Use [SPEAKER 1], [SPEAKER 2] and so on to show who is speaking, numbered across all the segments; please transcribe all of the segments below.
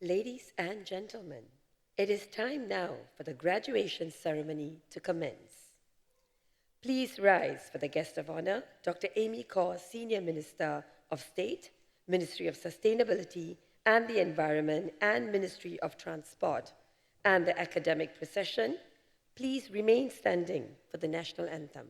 [SPEAKER 1] Ladies and gentlemen, it is time now for the graduation ceremony to commence. Please rise for the guest of honor, Dr. Amy Kaur, Senior Minister of State, Ministry of Sustainability and the Environment and Ministry of Transport, and the academic procession. Please remain standing for the national anthem.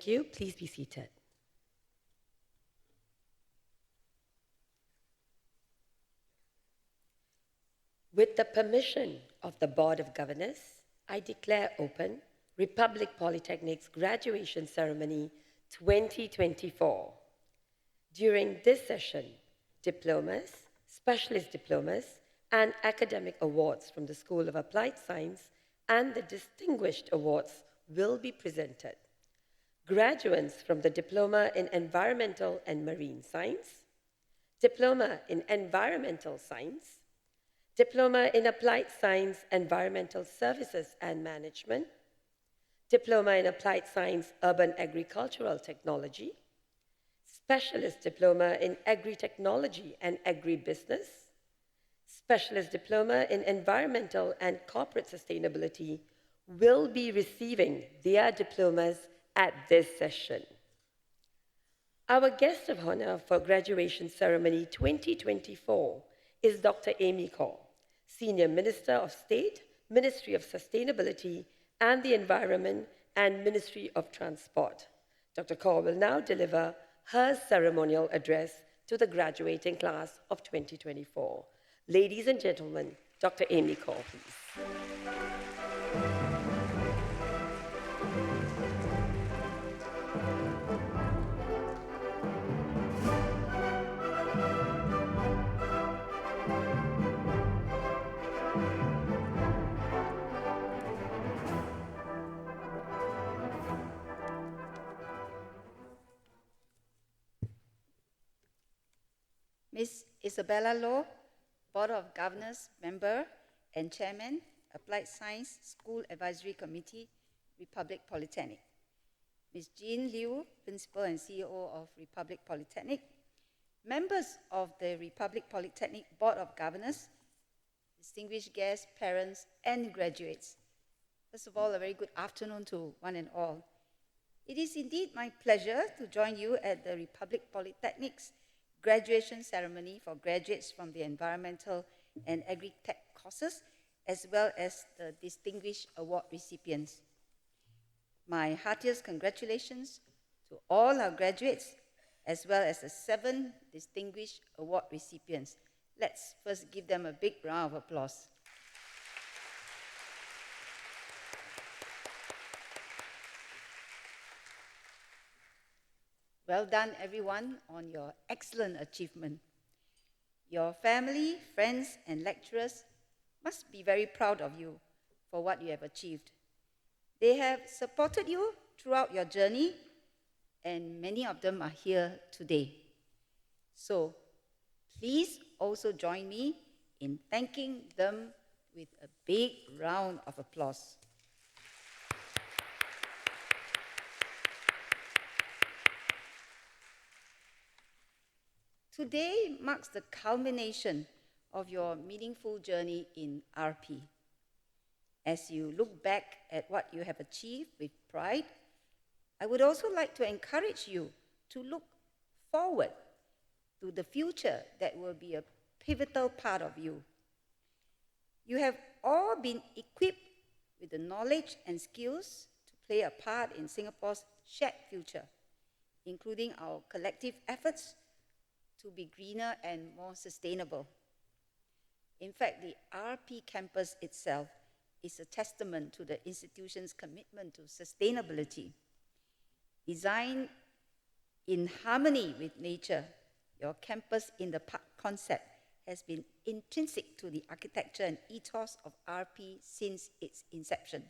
[SPEAKER 1] Thank you. Please be seated. With the permission of the Board of Governors, I declare open Republic Polytechnic's graduation ceremony 2024. During this session, diplomas, specialist diplomas, and academic awards from the School of Applied Science and the distinguished awards will be presented. Graduates from the Diploma in Environmental and Marine Science, Diploma in Environmental Science, Diploma in Applied Science, Environmental Services and Management, Diploma in Applied Science, Urban Agricultural Technology, Specialist Diploma in Agri-Technology and Agri-Business, Specialist Diploma in Environmental and Corporate Sustainability will be receiving their diplomas at this session. Our guest of honor for graduation ceremony 2024 is Dr. Amy Kaur, Senior Minister of State, Ministry of Sustainability and the Environment and Ministry of Transport. Dr. Kaur will now deliver her ceremonial address to the graduating class of 2024. Ladies and gentlemen, Dr. Amy Kaur, please.
[SPEAKER 2] Ms. Isabella Low, Board of Governors member and Chairman, Applied Science School Advisory Committee, Republic Polytechnic. Ms. Jean Liu, Principal and CEO of Republic Polytechnic. Members of the Republic Polytechnic Board of Governors, distinguished guests, parents, and graduates. First of all, a very good afternoon to one and all. It is indeed my pleasure to join you at the Republic Polytechnic's graduation ceremony for graduates from the environmental and agri-tech courses, as well as the distinguished award recipients. My heartiest congratulations to all our graduates, as well as the 7 distinguished award recipients. Let's first give them a big round of applause. Well done, everyone, on your excellent achievement. Your family, friends, and lecturers must be very proud of you for what you have achieved. They have supported you throughout your journey, and many of them are here today. So, please also join me in thanking them with a big round of applause. Today marks the culmination of your meaningful journey in RP. As you look back at what you have achieved with pride, I would also like to encourage you to look forward to the future that will be a pivotal part of you. You have all been equipped with the knowledge and skills to play a part in Singapore's shared future, including our collective efforts to be greener and more sustainable. In fact, the RP campus itself is a testament to the institution's commitment to sustainability. Designed in harmony with nature, your campus in the park concept has been intrinsic to the architecture and ethos of RP since its inception.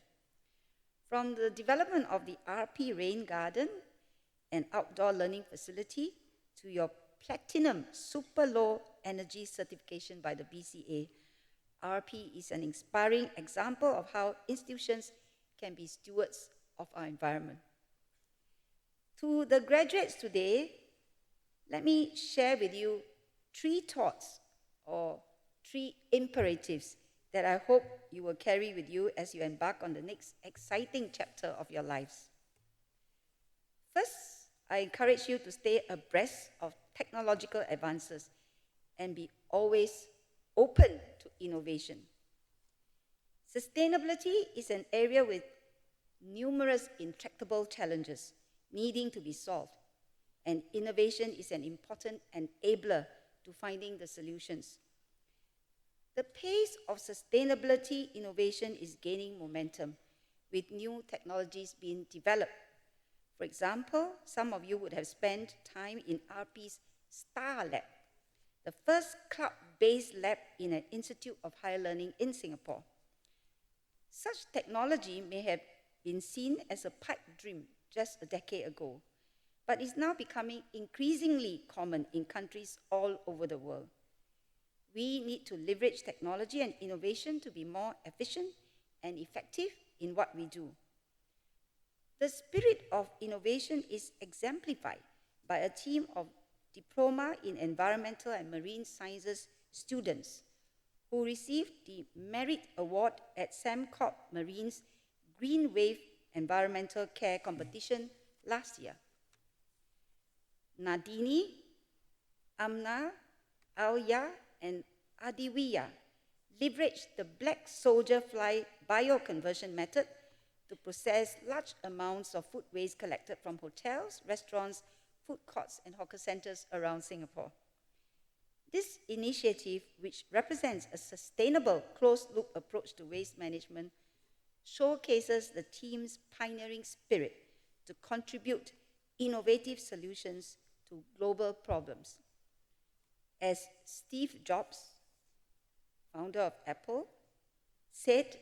[SPEAKER 2] From the development of the RP Rain Garden, an outdoor learning facility, to your Platinum Super Low Energy certification by the BCA, RP is an inspiring example of how institutions can be stewards of our environment. To the graduates today, let me share with you 3 thoughts or 3 imperatives that I hope you will carry with you as you embark on the next exciting chapter of your lives. First, I encourage you to stay abreast of technological advances and be always open to innovation. Sustainability is an area with numerous intractable challenges needing to be solved, and innovation is an important enabler to finding the solutions. The pace of sustainability innovation is gaining momentum, with new technologies being developed. For example, some of you would have spent time in RP's STAR Lab, the first cloud-based lab in an institute of higher learning in Singapore. Such technology may have been seen as a pipe dream just a decade ago, but is now becoming increasingly common in countries all over the world. We need to leverage technology and innovation to be more efficient and effective in what we do. The spirit of innovation is exemplified by a team of Diploma in Environmental and Marine Sciences students who received the Merit Award at Sembcorp Marine's Green Wave Environmental Care Competition last year. Nadini, Amna, Alya, and Adiwiya leveraged the black soldier fly bioconversion method to process large amounts of food waste collected from hotels, restaurants, food courts, and hawker centers around Singapore. This initiative, which represents a sustainable, closed-loop approach to waste management, showcases the team's pioneering spirit to contribute innovative solutions to global problems. As Steve Jobs, founder of Apple, said,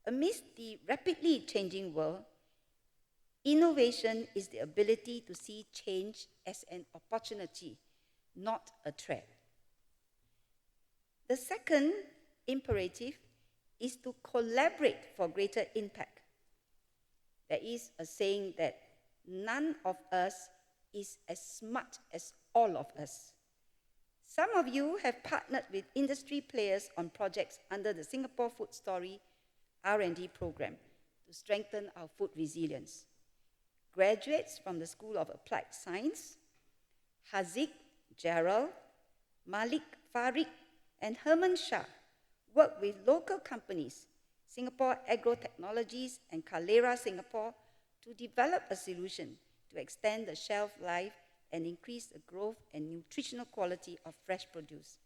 [SPEAKER 2] amidst the rapidly changing world, innovation is the ability to see change as an opportunity, not a threat. The second imperative is to collaborate for greater impact. There is a saying that none of us is as smart as all of us. Some of you have partnered with industry players on projects under the Singapore Food Story R&D program to strengthen our food resilience. Graduates from the School of Applied Science, Haziq, Gerald, Malik, Farid, and Herman Shah work with local companies, Singapore Agro Technologies and Kalera Singapore, to develop a solution to extend the shelf life and increase the growth and nutritional quality of fresh produce.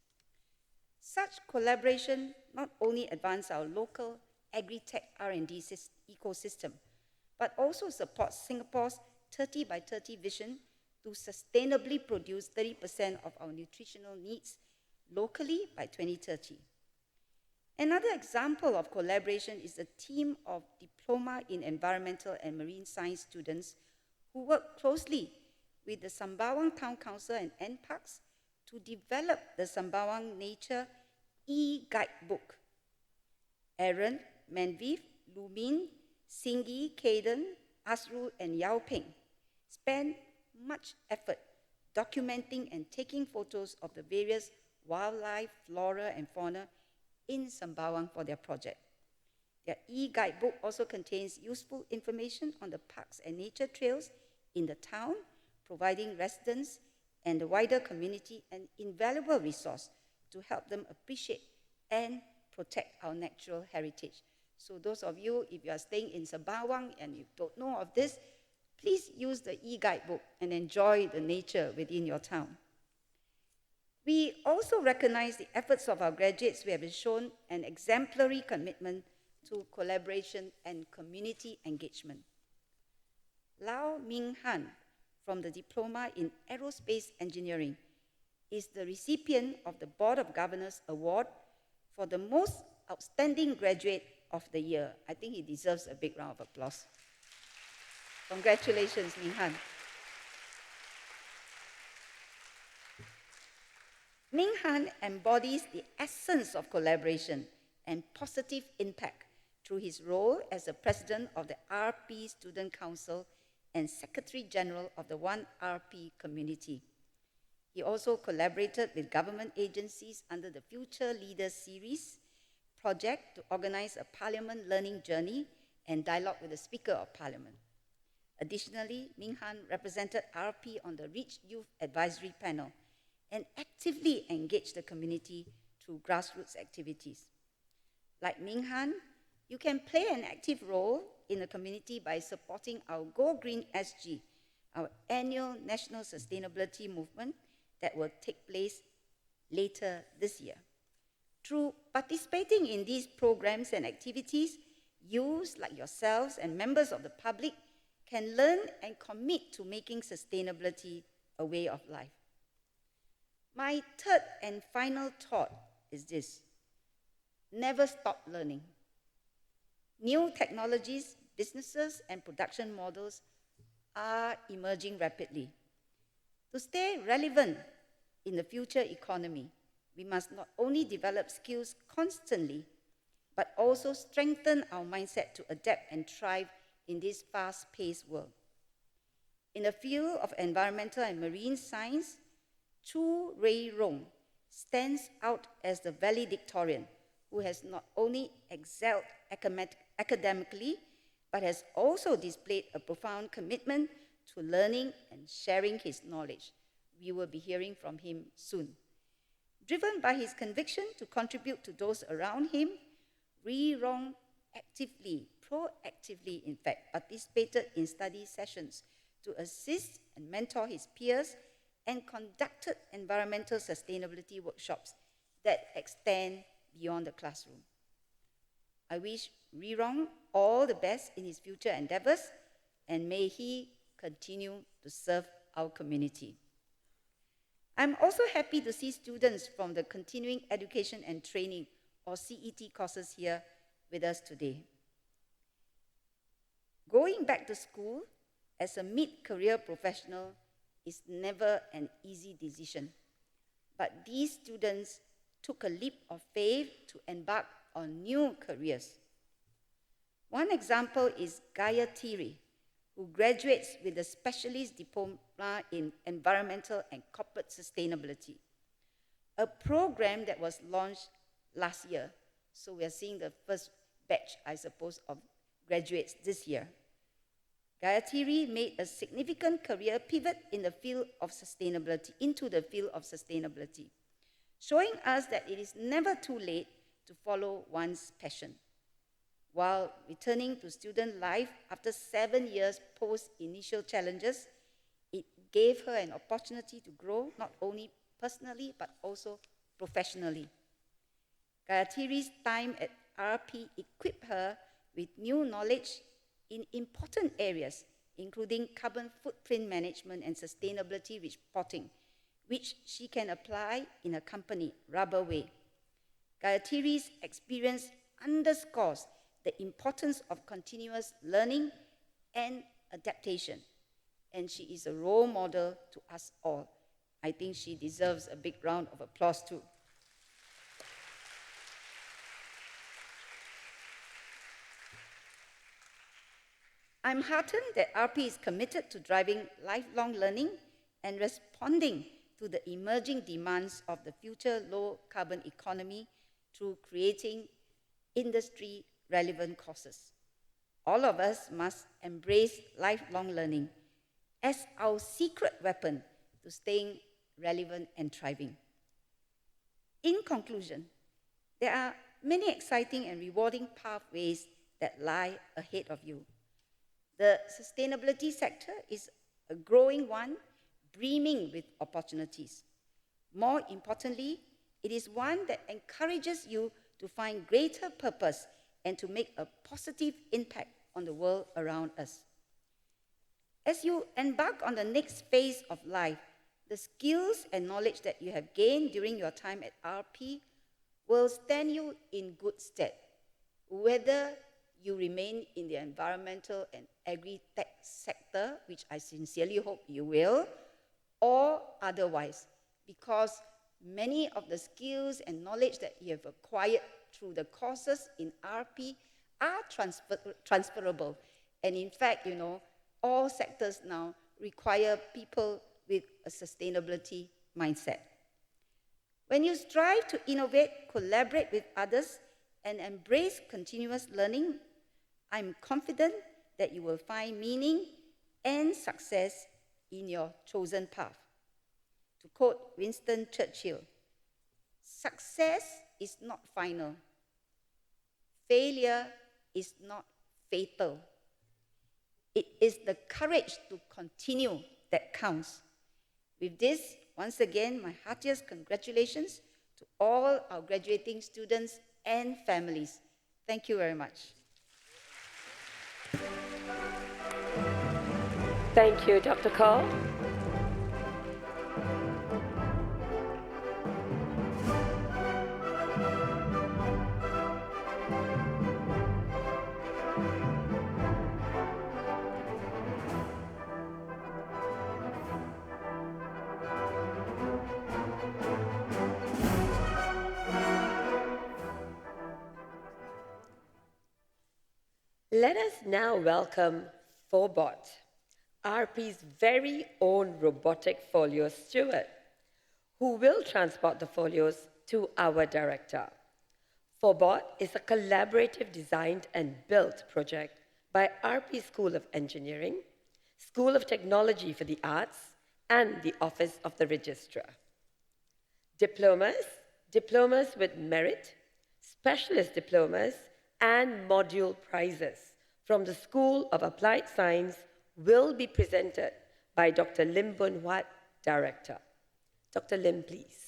[SPEAKER 2] Such collaboration not only advances our local agri-tech R&D ecosystem, but also supports Singapore's 30 by 30 vision to sustainably produce 30% of our nutritional needs locally by 2030. Another example of collaboration is the team of Diploma in Environmental and Marine Science students who work closely with the Sembawang Town Council and NParks to develop the Sembawang Nature e-guidebook. Aaron, Manviv, Lumin, Singi, Kaden, Asrul, and Yao Ping spent much effort documenting and taking photos of the various wildlife, flora, and fauna in Sembawang for their project. Their e-guidebook also contains useful information on the parks and nature trails in the town, providing residents and the wider community an invaluable resource to help them appreciate and protect our natural heritage. So those of you, if you are staying in Sembawang and you don't know of this, please use the e-guidebook and enjoy the nature within your town. We also recognize the efforts of our graduates who have shown an exemplary commitment to collaboration and community engagement. Lau Ming Han, from the Diploma in Aerospace Engineering, is the recipient of the Board of Governors Award for the Most Outstanding Graduate of the Year. I think he deserves a big round of applause. Congratulations, Ming Han. Ming Han embodies the essence of collaboration and positive impact through his role as the president of the RP Student Council and Secretary General of the One RP community. He also collaborated with government agencies under the Future Leaders Series project to organize a Parliament learning journey and dialogue with the Speaker of Parliament. Additionally, Ming Han represented RP on the Rich Youth Advisory Panel and actively engaged the community through grassroots activities. Like Ming Han, you can play an active role in the community by supporting our Go Green SG, our annual national sustainability movement that will take place later this year. Through participating in these programs and activities, youths like yourselves and members of the public can learn and commit to making sustainability a way of life. My third and final thought is this: never stop learning. New technologies, businesses, and production models are emerging rapidly. To stay relevant in the future economy, we must not only develop skills constantly, but also strengthen our mindset to adapt and thrive in this fast-paced world. In the field of environmental and marine science, Chu Rui Rong stands out as the valedictorian who has not only excelled academically, but has also displayed a profound commitment to learning and sharing his knowledge. We will be hearing from him soon. Driven by his conviction to contribute to those around him, Rui Rong proactively, in fact, participated in study sessions to assist and mentor his peers and conducted environmental sustainability workshops that extend beyond the classroom. I wish Rui Rong all the best in his future endeavors, and may he continue to serve our community. I'm also happy to see students from the Continuing Education and Training, or CET courses here with us today. Going back to school as a mid-career professional is never an easy decision, but these students took a leap of faith to embark on new careers. One example is Gayatri, who graduates with a specialist diploma in environmental and corporate sustainability, a program that was launched last year. So we are seeing the first batch, I suppose, of graduates this year. Gayatri made a significant career pivot in the field of sustainability, into the field of sustainability, showing us that it is never too late to follow one's passion. While returning to student life after 7 years post-initial challenges, it gave her an opportunity to grow not only personally but also professionally. Gayatri's time at RP equipped her with new knowledge in important areas, including carbon footprint management and sustainability reporting, which she can apply in her company, Rubberway. Gayatri's experience underscores the importance of continuous learning and adaptation, and she is a role model to us all. I think she deserves a big round of applause too. I'm heartened that RP is committed to driving lifelong learning and responding to the emerging demands of the future low-carbon economy through creating industry-relevant courses. All of us must embrace lifelong learning as our secret weapon to staying relevant and thriving. In conclusion, there are many exciting and rewarding pathways that lie ahead of you. The sustainability sector is a growing one, brimming with opportunities. More importantly, it is one that encourages you to find greater purpose and to make a positive impact on the world around us. As you embark on the next phase of life, the skills and knowledge that you have gained during your time at RP will stand you in good stead, whether you remain in the environmental and agri-tech sector, which I sincerely hope you will, or otherwise, because many of the skills and knowledge that you have acquired through the courses in RP are transferable. And in fact, all sectors now require people with a sustainability mindset. When you strive to innovate, collaborate with others, and embrace continuous learning, I'm confident that you will find meaning and success in your chosen path. To quote Winston Churchill, success is not final. Failure is not fatal. It is the courage to continue that counts. With this, once again, my heartiest congratulations to all our graduating students and families. Thank you very much.
[SPEAKER 1] Thank you, Dr. Cole. Let us now welcome Phobot, RP's very own robotic folio steward, who will transport the folios to our director. Phobot is a collaborative designed and built project by RP School of Engineering, School of Technology for the Arts, and the Office of the Registrar. Diplomas with merit, specialist diplomas, and module prizes from the School of Applied Science will be presented by Dr. Lim Boon Huat, Director. Dr. Lim, please.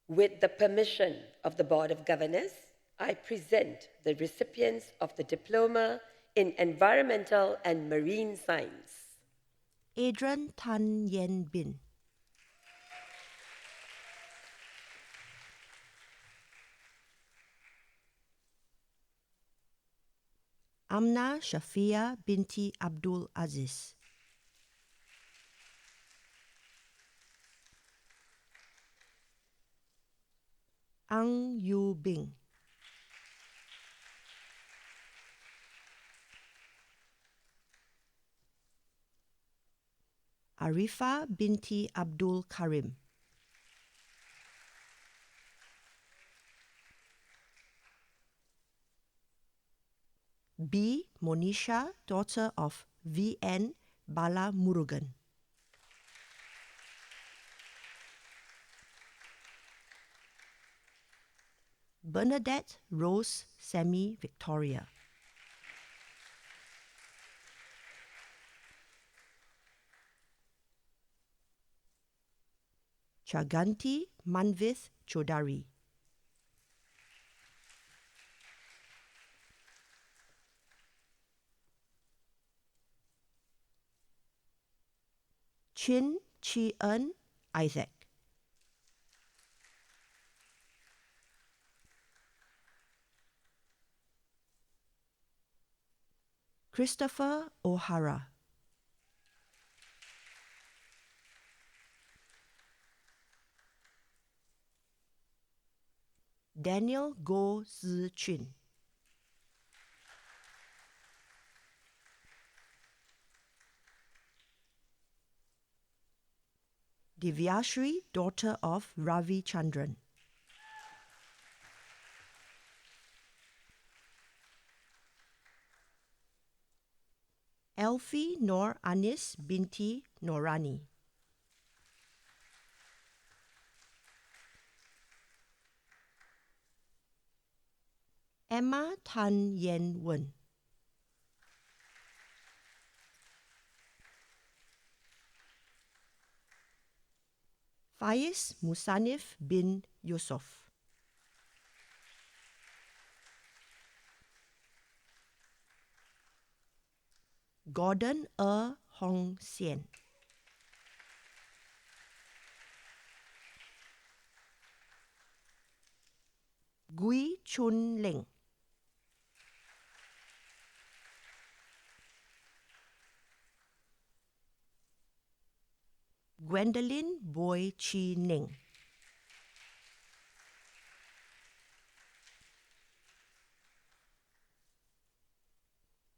[SPEAKER 1] With the permission of the Board of Governors, I present the recipients of the Diploma in Environmental and Marine Science.
[SPEAKER 3] Adrian Tan Yen Bin. Amna Shafia binti Abdul Aziz. Ang Yu Bing. Arifa binti Abdul Karim. B. Monisha, daughter of V.N. Bala Murugan. Bernadette Rose Semi Victoria. Chaganti Manvith Chodari. Chin Chi Eun Isaac. Christopher O'Hara. Daniel Go Zi Chin. Divyashri, daughter of Ravi Chandran. Elfie Nor Anis binti Norani. Emma Tan Yen Wen. Faiz Musanif bin Yusuf. Gordon Hong Sien. Gui Chun Ling. Gwendolyn Boy Chi Ning.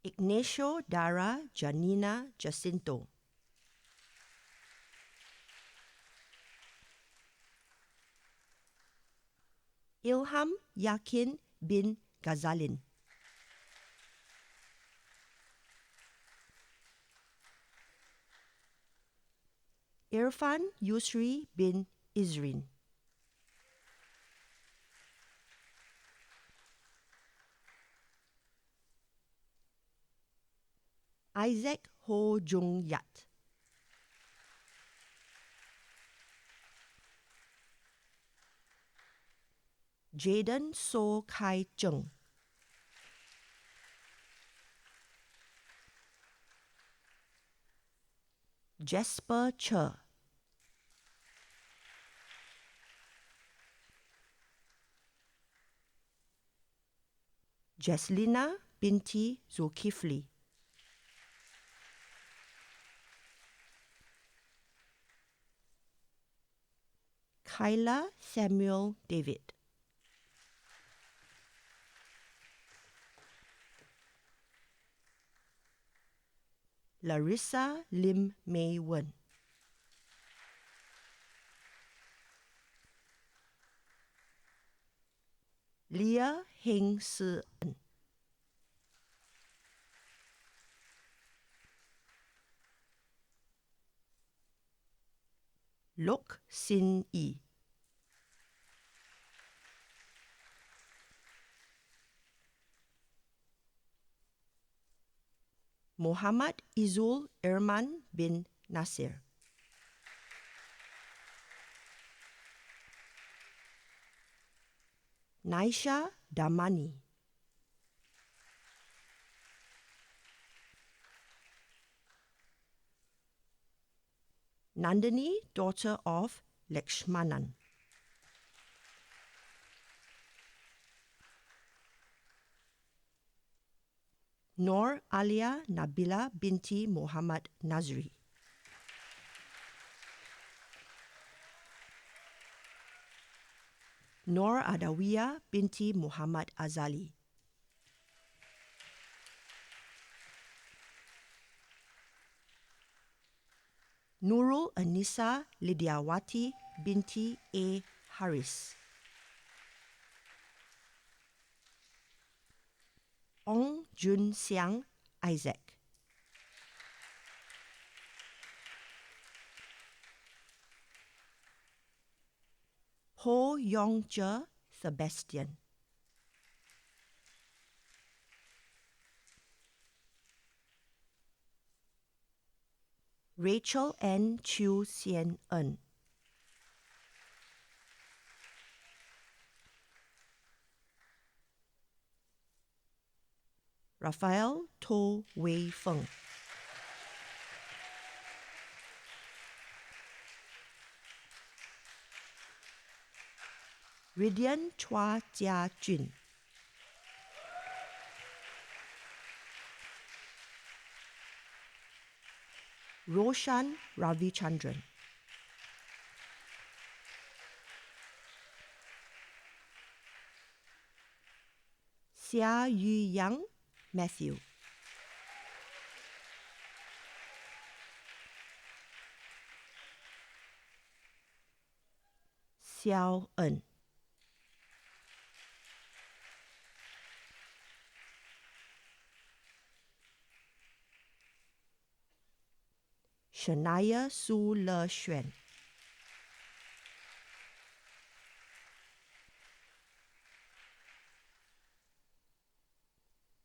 [SPEAKER 3] Ignacio Dara Janina Jacinto. Ilham Yakin bin Ghazalin. Irfan Yusri bin Izrin. Isaac Ho Jung Yat. Jaden So Kai Cheng. Jasper Che. Jaslina binti Zulkifli. Kyla Samuel David. Larissa Lim Mei Wen. Leah Heng Si En. Lok Sin Yi. Muhammad Izul Irman bin Nasir. Naisha Damani. Nandini, daughter of Lakshmanan. Noor Alia Nabila binti Muhammad Nazri. Noor Adawiya binti Muhammad Azali. Nurul Anissa Lidiawati binti A. Haris. Ong Jun Siang Isaac. Ho Yong Je Sebastian. Rachel N. Chiu Sien En. Raphael To Wei Feng. Ridian Chua Jia Jun. Roshan Ravichandran. Xia Yu Yang Matthew. Xiao En. Shania Su Le Xuan.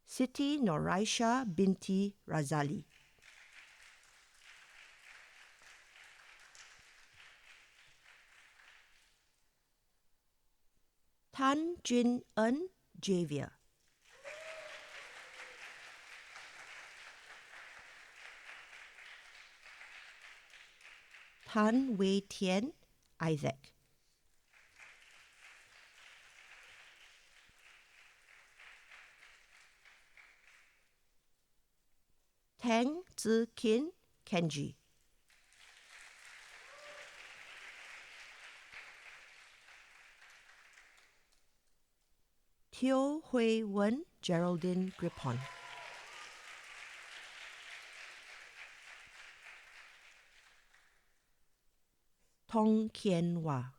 [SPEAKER 3] Siti Noraisha binti Razali. Tan Jin En Javier. Tan Wei Tian Isaac. Tang Zi Kin Kenji. Teo Hui Wen Geraldine Grippon. Tong Kien Hua.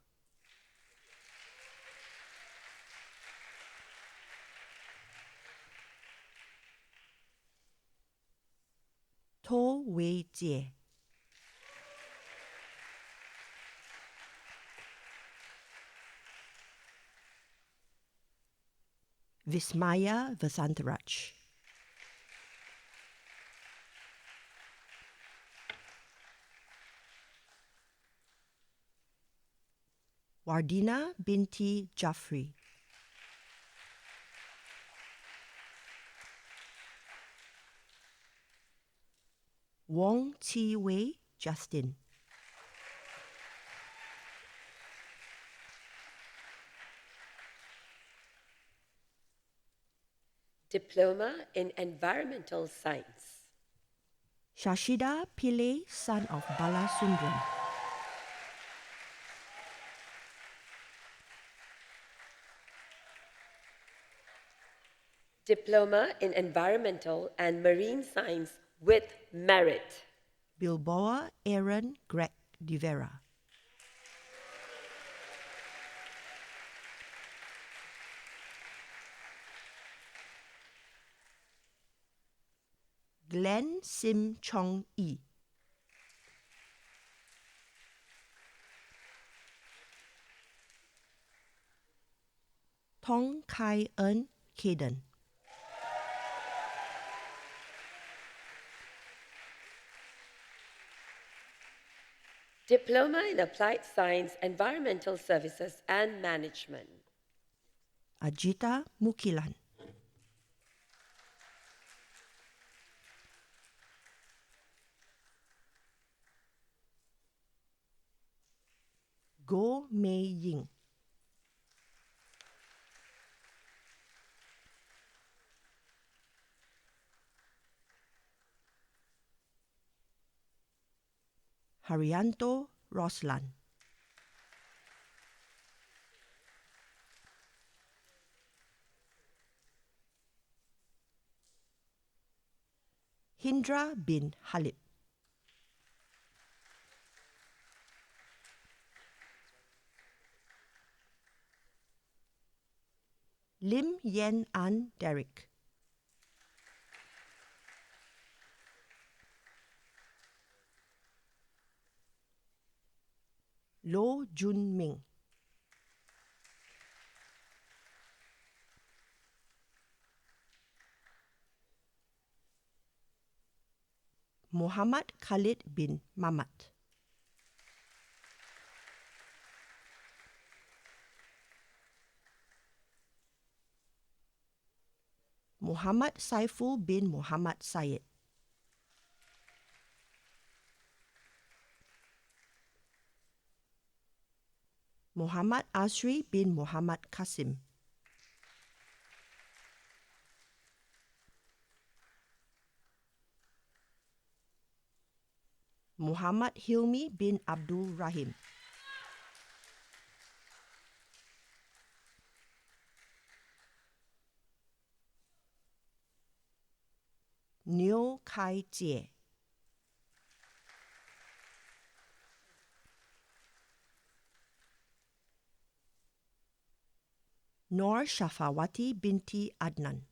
[SPEAKER 3] To Wei Jie. Vismaya Vasantarach. Wardina binti Jaffrey. Wong Chi Wei Justin.
[SPEAKER 1] Diploma in Environmental Science.
[SPEAKER 3] Shashida Pillai, son of Bala Sundram.
[SPEAKER 1] Diploma in Environmental and Marine Science with merit.
[SPEAKER 3] Bilboa Aaron Greg de Vera. Glenn Sim Chong Yi. Tong Kai En Kaden.
[SPEAKER 1] Diploma in Applied Science, Environmental Services and Management.
[SPEAKER 3] Ajita Mukilan. Go Mei Ying, Haryanto Roslan, Hindra bin Halib, Lim Yen An Derek, Lo Jun Ming, Muhammad Khalid bin Mamat, Muhammad Saiful bin Muhammad Syed, Muhammad Asri bin Muhammad Qasim, Muhammad Hilmi bin Abdul Rahim, Neo Kai Jie, Nor Shafawati binti Adnan,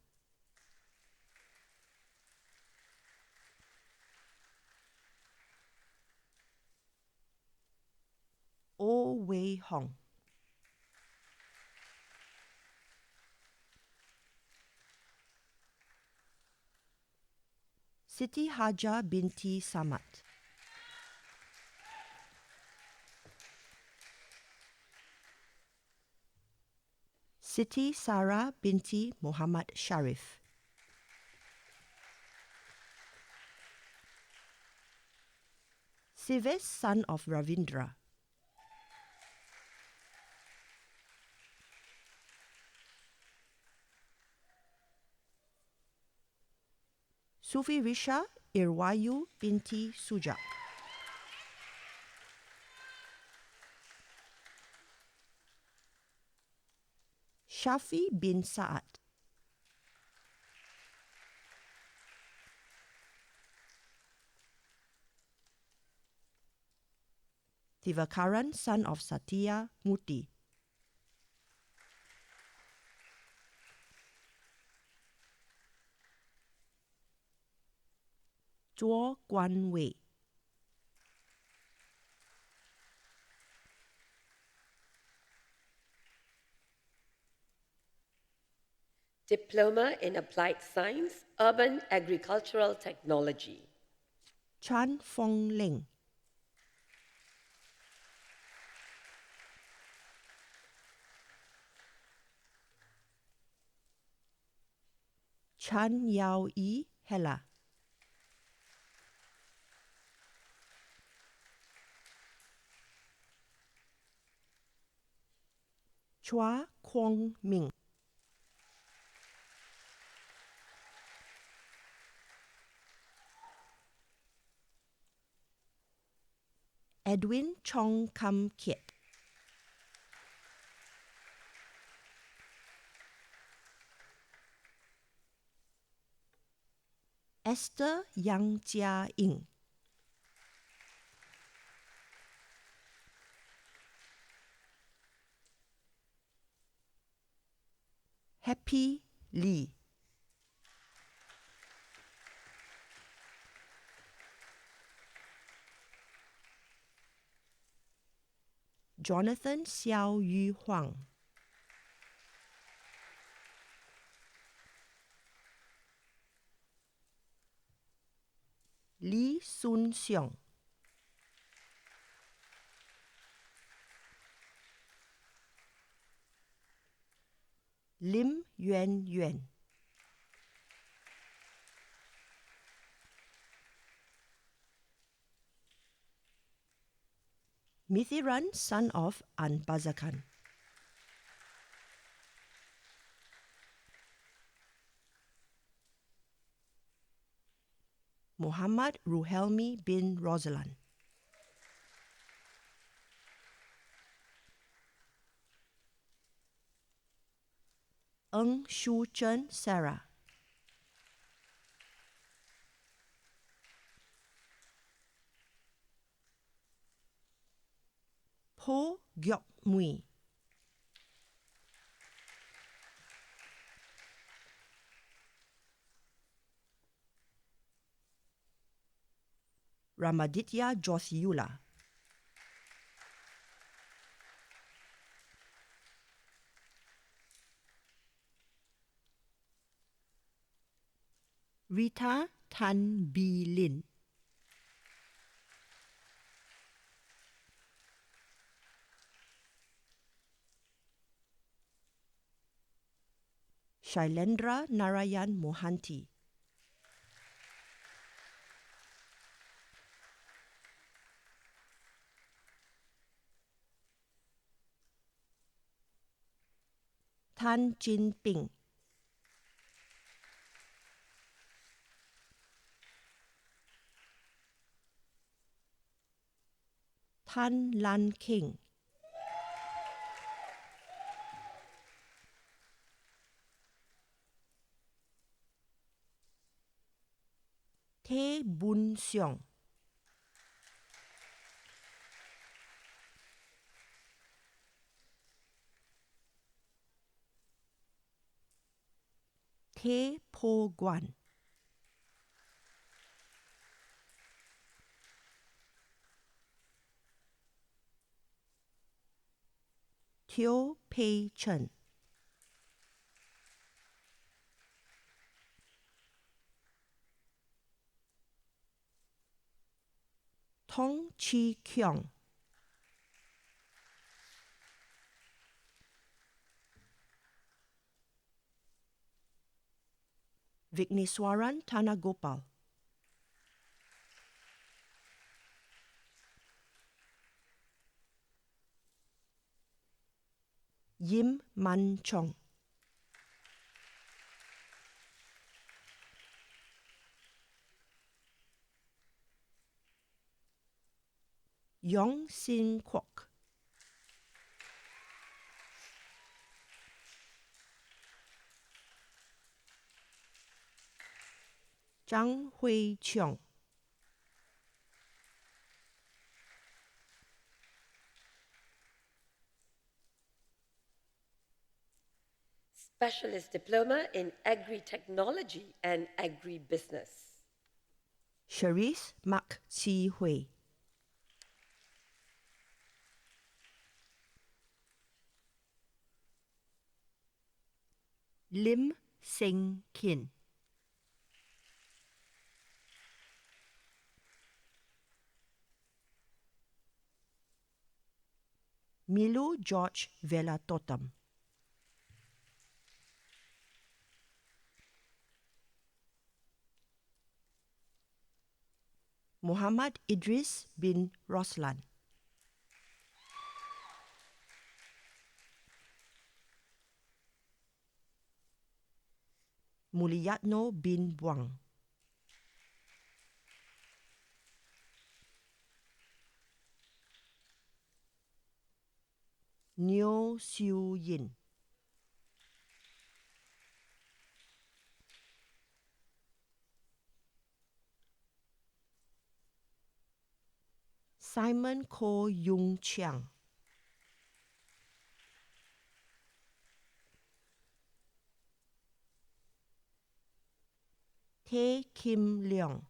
[SPEAKER 3] O Wei Hong, Siti Haja binti Samad, Siti Sarah binti Muhammad Sharif, Sives son of Ravindra, Sufi Risha Irwayu binti Sujak, Shafi bin Sa'ad, Tivakaran son of Satya Muti, Zhuo Guan Wei,
[SPEAKER 1] Diploma in Applied Science, Urban Agricultural Technology.
[SPEAKER 3] Chan Fong Ling, Chan Yao Yi Hela, Chua Kwong Ming, Edwin Chong Kam Kiet, Esther Yang Jia Ying, Happy Lee, Jonathan Xiao Yu Huang, Lee Sun Seong, Lim Yuan Yuan, Mithiran, son of Anbazakan. Muhammad Ruhelmi bin Rosalan. Eng Shu Chen Sarah. Po Gyok Mui. Ramaditya Josiula. Rita Tan Bi Lin. Shailendra Narayan Mohanty. Tan Jin Ping. Tan Lan King. Tae Boon Seong. Tae Po Guan. Teo Pei Chen. Tong Chi Kyong. Vigneswaran Tanagopal. Yim Man Chong. Yong Sin Kwok. Zhang Hui Cheong.
[SPEAKER 1] Specialist Diploma in Agri-Technology and Agribusiness.
[SPEAKER 3] Cherise Mak Chi Hui. Lim Seng Kin. Milu George Velatotam. Muhammad Idris bin Roslan. Muliyatno bin Buang. Nyo Siu Yin. Simon Ko Yung Chiang. Tae Kim Leong.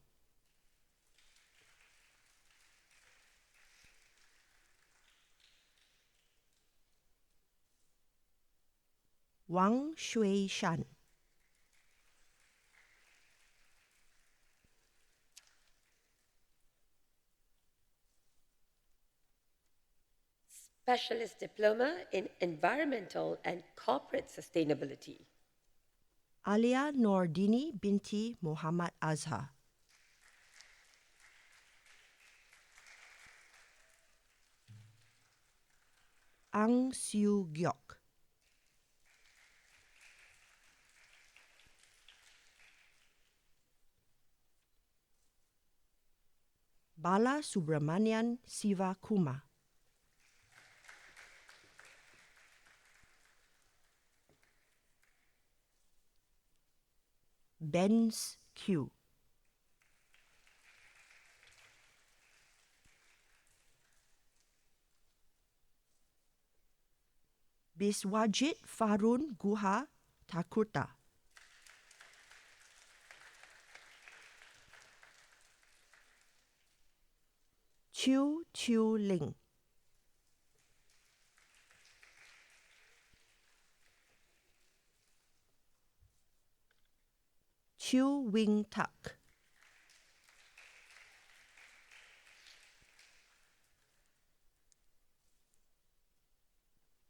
[SPEAKER 3] Wang Shui Shan.
[SPEAKER 1] Specialist Diploma in Environmental and Corporate Sustainability.
[SPEAKER 3] Alia Nordini binti Muhammad Azhar. Ang Siu Gyok, Bala Subramanian Siva Kuma, Benz Q, Biswajit Farun Guha Thakurta, Chiu Chiu Ling, Chiu Wing Tak,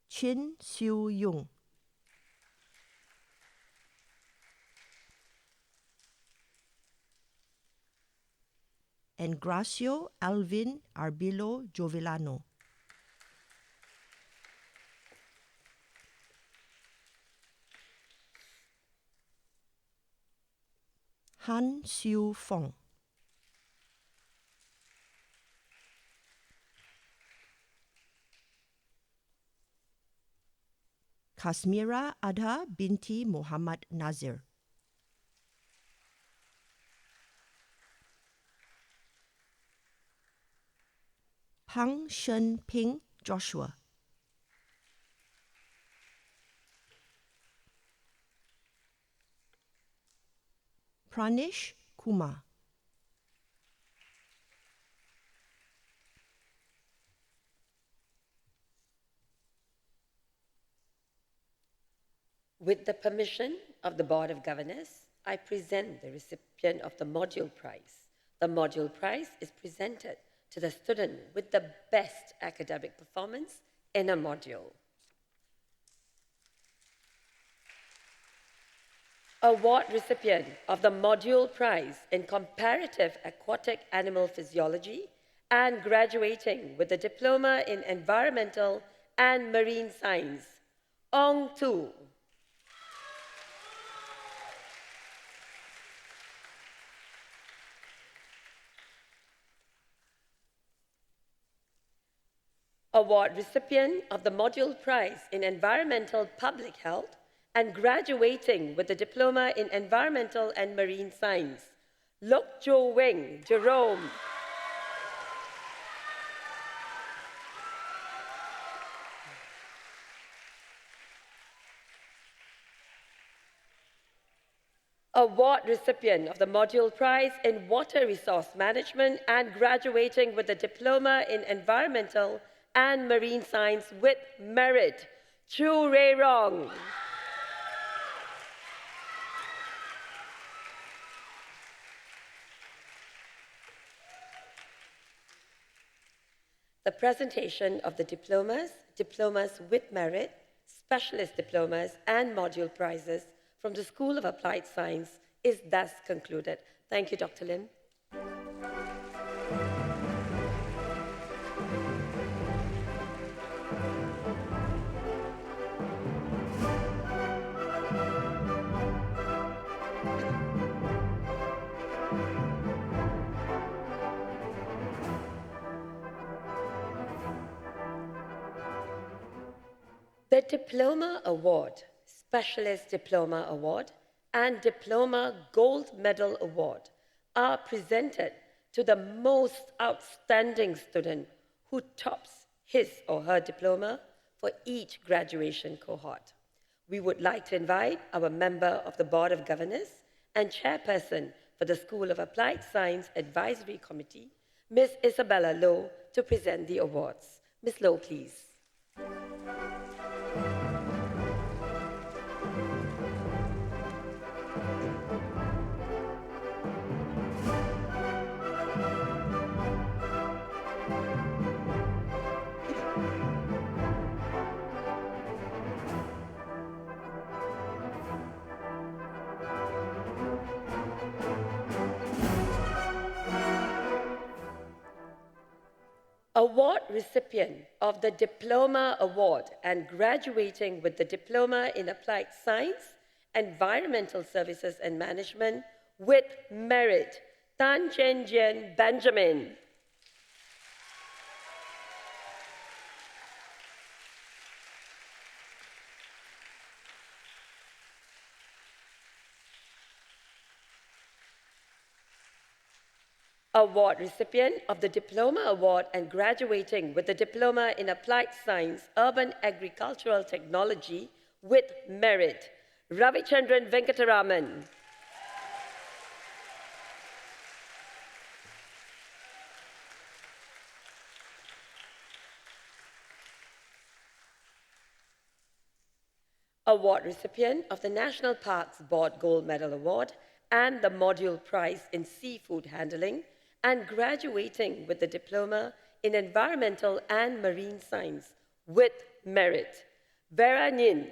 [SPEAKER 3] Chin Siu Yung, and Gracio Alvin Arbilo Jovillano. Han Siu Fong, Kasmira Adha binti Muhammad Nazir, Pang Shen Ping Joshua, Pranish Kumar,
[SPEAKER 1] With the permission of the Board of Governors, I present the recipient of the Module Prize. The Module Prize is presented to the student with the best academic performance in a module. Award recipient of the Module Prize in Comparative Aquatic Animal Physiology and graduating with a Diploma in Environmental and Marine Science, Ong Tu. Award recipient of the Module Prize in Environmental Public Health and graduating with a Diploma in Environmental and Marine Science, Lok Jo Wing Jerome. Award recipient of the Module Prize in Water Resource Management and graduating with a Diploma in Environmental and Marine Science with Merit, Chu Rei Rong. The presentation of the diplomas, diplomas with merit, specialist diplomas, and module prizes from the School of Applied Science is thus concluded. Thank you, Dr. Lim. The Diploma Award, Specialist Diploma Award, and Diploma Gold Medal Award are presented to the most outstanding student who tops his or her diploma for each graduation cohort. We would like to invite our member of the Board of Governors and chairperson for the School of Applied Science Advisory Committee, Ms. Isabella Low, to present the awards. Ms. Low, please. Award recipient of the Diploma Award and graduating with the Diploma in Applied Science, Environmental Services and Management with Merit, Tan Chen Jian Benjamin. Award recipient of the Diploma Award and graduating with the Diploma in Applied Science, Urban Agricultural Technology with Merit, Ravichandran Venkataraman. Award recipient of the National Parks Board Gold Medal Award and the Module Prize in Seafood Handling, and graduating with the Diploma in Environmental and Marine Science with Merit, Vera Nin.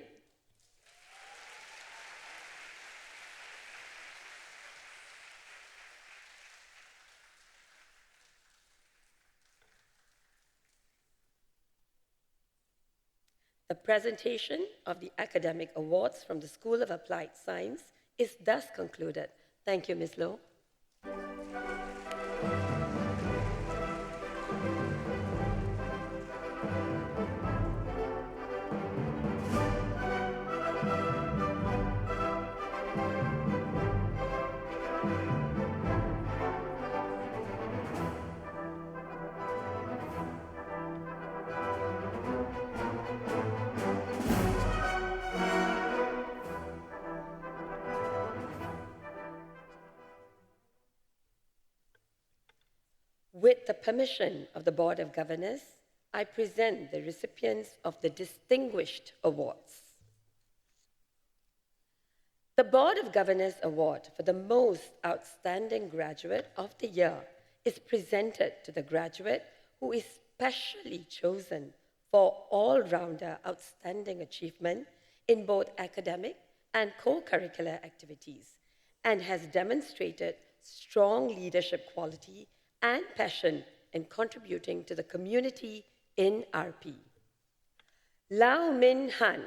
[SPEAKER 1] The presentation of the academic awards from the School of Applied Science is thus concluded. Thank you, Ms. Loh. With the permission of the Board of Governors, I present the recipients of the Distinguished Awards. The Board of Governors Award for the Most Outstanding Graduate of the Year is presented to the graduate who is specially chosen for all-rounder outstanding achievement in both academic and co-curricular activities and has demonstrated strong leadership quality and passion in contributing to the community in RP. Lau Min Han.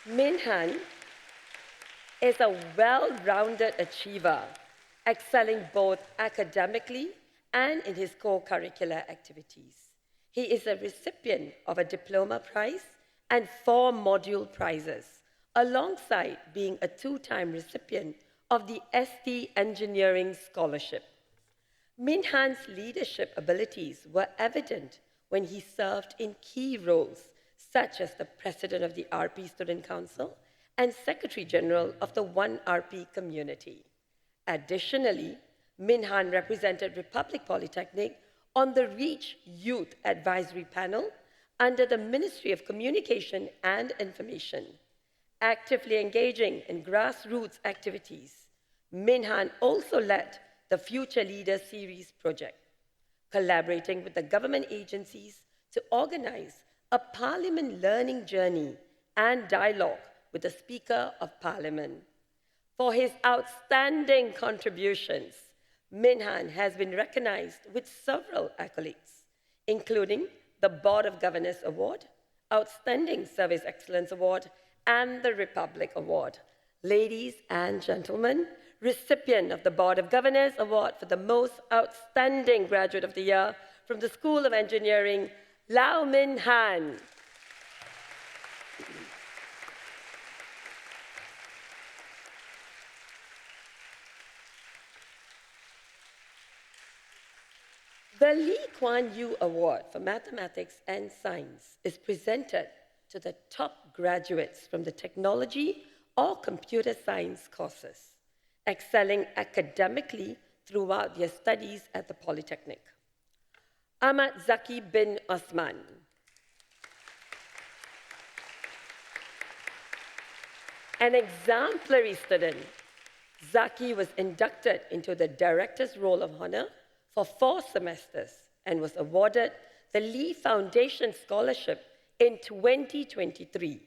[SPEAKER 1] Min Han is a well-rounded achiever, excelling both academically and in his co-curricular activities. He is a recipient of a diploma prize and 4 module prizes, alongside being a 2-time recipient of the ST Engineering Scholarship. Min Han's leadership abilities were evident when he served in key roles, such as the President of the RP Student Council and Secretary General of the One RP community. Additionally, Min Han represented Republic Polytechnic on the REACH Youth Advisory Panel under the Ministry of Communication and Information. Actively engaging in grassroots activities, Min Han also led the Future Leaders Series project, collaborating with the government agencies to organize a Parliament learning journey and dialogue with the Speaker of Parliament. For his outstanding contributions, Min Han has been recognized with several accolades, including the Board of Governors Award, Outstanding Service Excellence Award, and the Republic Award. Ladies and gentlemen, recipient of the Board of Governors Award for the Most Outstanding Graduate of the Year from the School of Engineering, Lau Min Han. The Lee Kuan Yew Award for Mathematics and Science is presented to the top graduates from the technology or computer science courses, excelling academically throughout their studies at the Polytechnic. Ahmad Zaki bin Osman. An exemplary student, Zaki was inducted into the Director's Roll of Honor for 4 semesters and was awarded the Lee Foundation Scholarship in 2023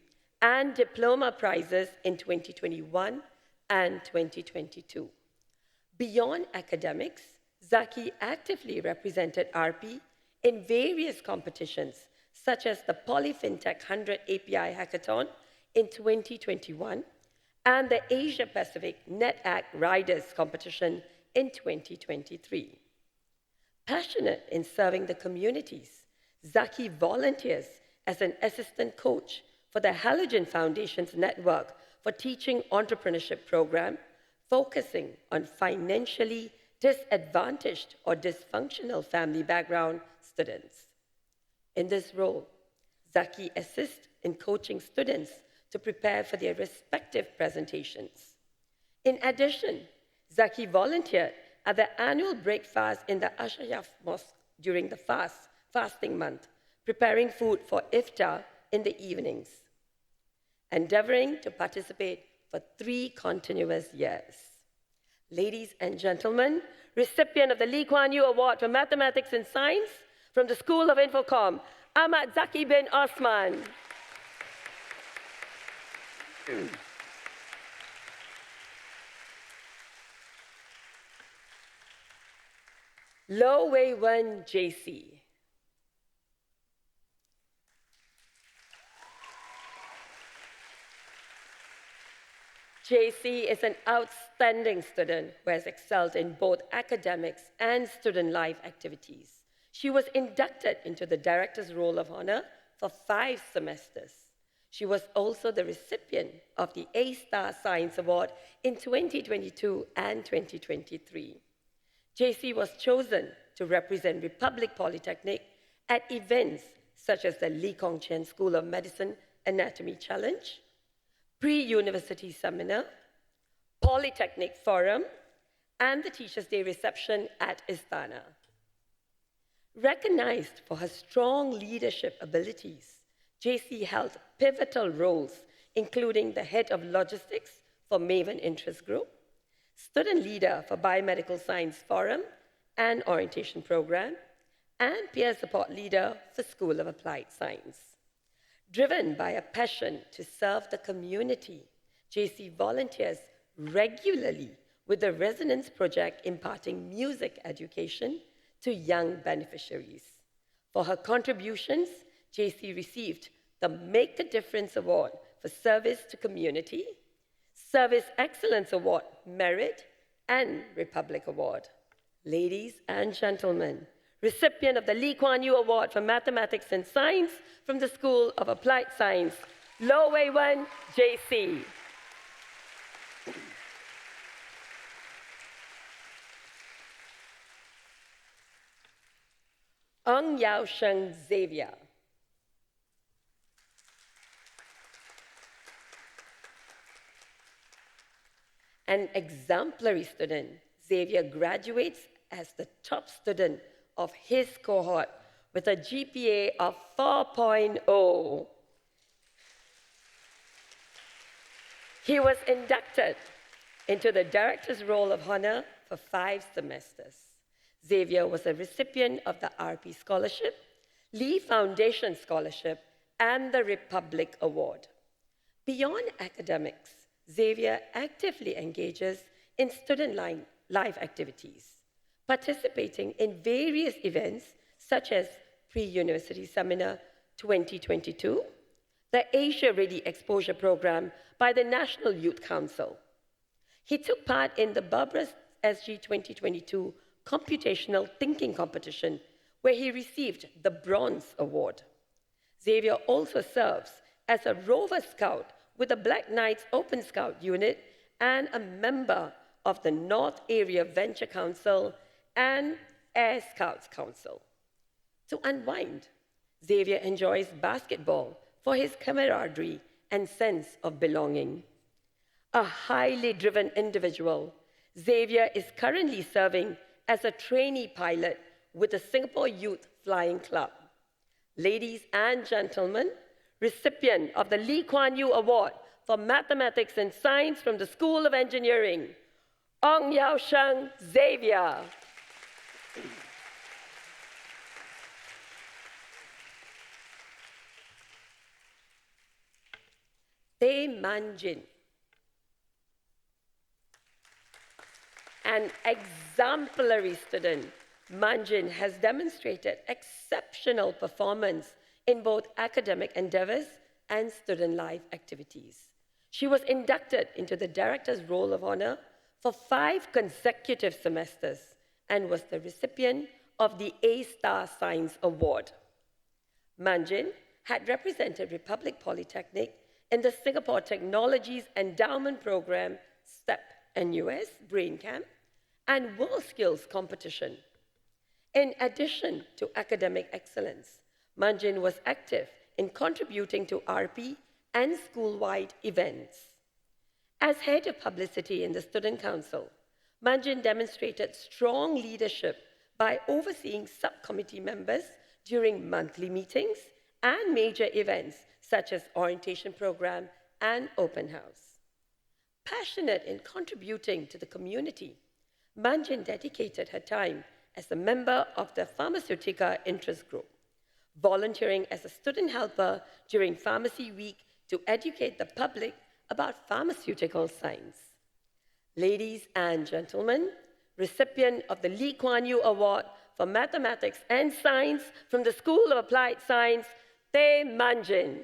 [SPEAKER 1] and diploma prizes in 2021, and 2022. Beyond academics, Zaki actively represented RP in various competitions, such as the Polyfintech 100 API Hackathon in 2021 and the Asia Pacific NetAct Riders competition in 2023. Passionate in serving the communities, Zaki volunteers as an assistant coach for the Halogen Foundation's network for teaching entrepreneurship program, focusing on financially disadvantaged or dysfunctional family background students. In this role, Zaki assists in coaching students to prepare for their respective presentations. In addition, Zaki volunteered at the annual breakfast in the Ashayaf Mosque during the fasting month, preparing food for iftar in the evenings, endeavoring to participate for 3 continuous years. Ladies and gentlemen, recipient of the Lee Kuan Yew Award for Mathematics and Science from the School of Infocom, Ahmad Zaki bin Osman. Lo Wei Wen JC. JC is an outstanding student who has excelled in both academics and student life activities. She was inducted into the Director's Roll of Honor for 5 semesters. She was also the recipient of the A-Star Science Award in 2022 and 2023. JC was chosen to represent Republic Polytechnic at events such as the Lee Kong Chian School of Medicine Anatomy Challenge, Pre-University Seminar, Polytechnic Forum, and the Teachers' Day reception at Istana. Recognized for her strong leadership abilities, JC held pivotal roles, including the head of logistics for Maven Interest Group, student leader for Biomedical Science Forum and Orientation Program, and peer support leader for School of Applied Science. Driven by a passion to serve the community, JC volunteers regularly with the Resonance Project imparting music education to young beneficiaries. For her contributions, JC received the Make a Difference Award for Service to Community, Service Excellence Award Merit, and Republic Award. Ladies and gentlemen, recipient of the Lee Kuan Yew Award for Mathematics and Science from the School of Applied Science, Lo Wei Wen, JC. Ong Yao Sheng Xavier. An exemplary student, Xavier graduates as the top student of his cohort with a GPA of 4.0. He was inducted into the Director's Roll of Honor for 5 semesters. Xavier was a recipient of the RP Scholarship, Lee Foundation Scholarship, and the Republic Award. Beyond academics, Xavier actively engages in student life activities, participating in various events such as Pre-University Seminar 2022, the Asia Ready Exposure Program by the National Youth Council. He took part in the Barbara's SG 2022 Computational Thinking Competition, where he received the Bronze Award. Xavier also serves as a Rover Scout with the Black Knights Open Scout Unit and a member of the North Area Venture Council and Air Scouts Council. To unwind, Xavier enjoys basketball for his camaraderie and sense of belonging. A highly driven individual, Xavier is currently serving as a trainee pilot with the Singapore Youth Flying Club. Ladies and gentlemen, recipient of the Lee Kuan Yew Award for Mathematics and Science from the School of Engineering, Ong Yao Sheng Xavier. Tay Man Jin. An exemplary student, Manjin has demonstrated exceptional performance in both academic endeavors and student life activities. She was inducted into the Director's Roll of Honor for 5 consecutive semesters and was the recipient of the A-Star Science Award. Manjin had represented Republic Polytechnic in the Singapore Technologies Endowment Program, STEP NUS Brain Camp, and WorldSkills competition. In addition to academic excellence, Manjin was active in contributing to RP and school-wide events. As head of publicity in the Student Council, Manjin demonstrated strong leadership by overseeing subcommittee members during monthly meetings and major events such as orientation program and open house. Passionate in contributing to the community, Manjin dedicated her time as a member of the Pharmaceutica Interest Group, volunteering as a student helper during Pharmacy Week to educate the public about pharmaceutical science. Ladies and gentlemen, recipient of the Lee Kuan Yew Award for Mathematics and Science from the School of Applied Science, Teh Manjin.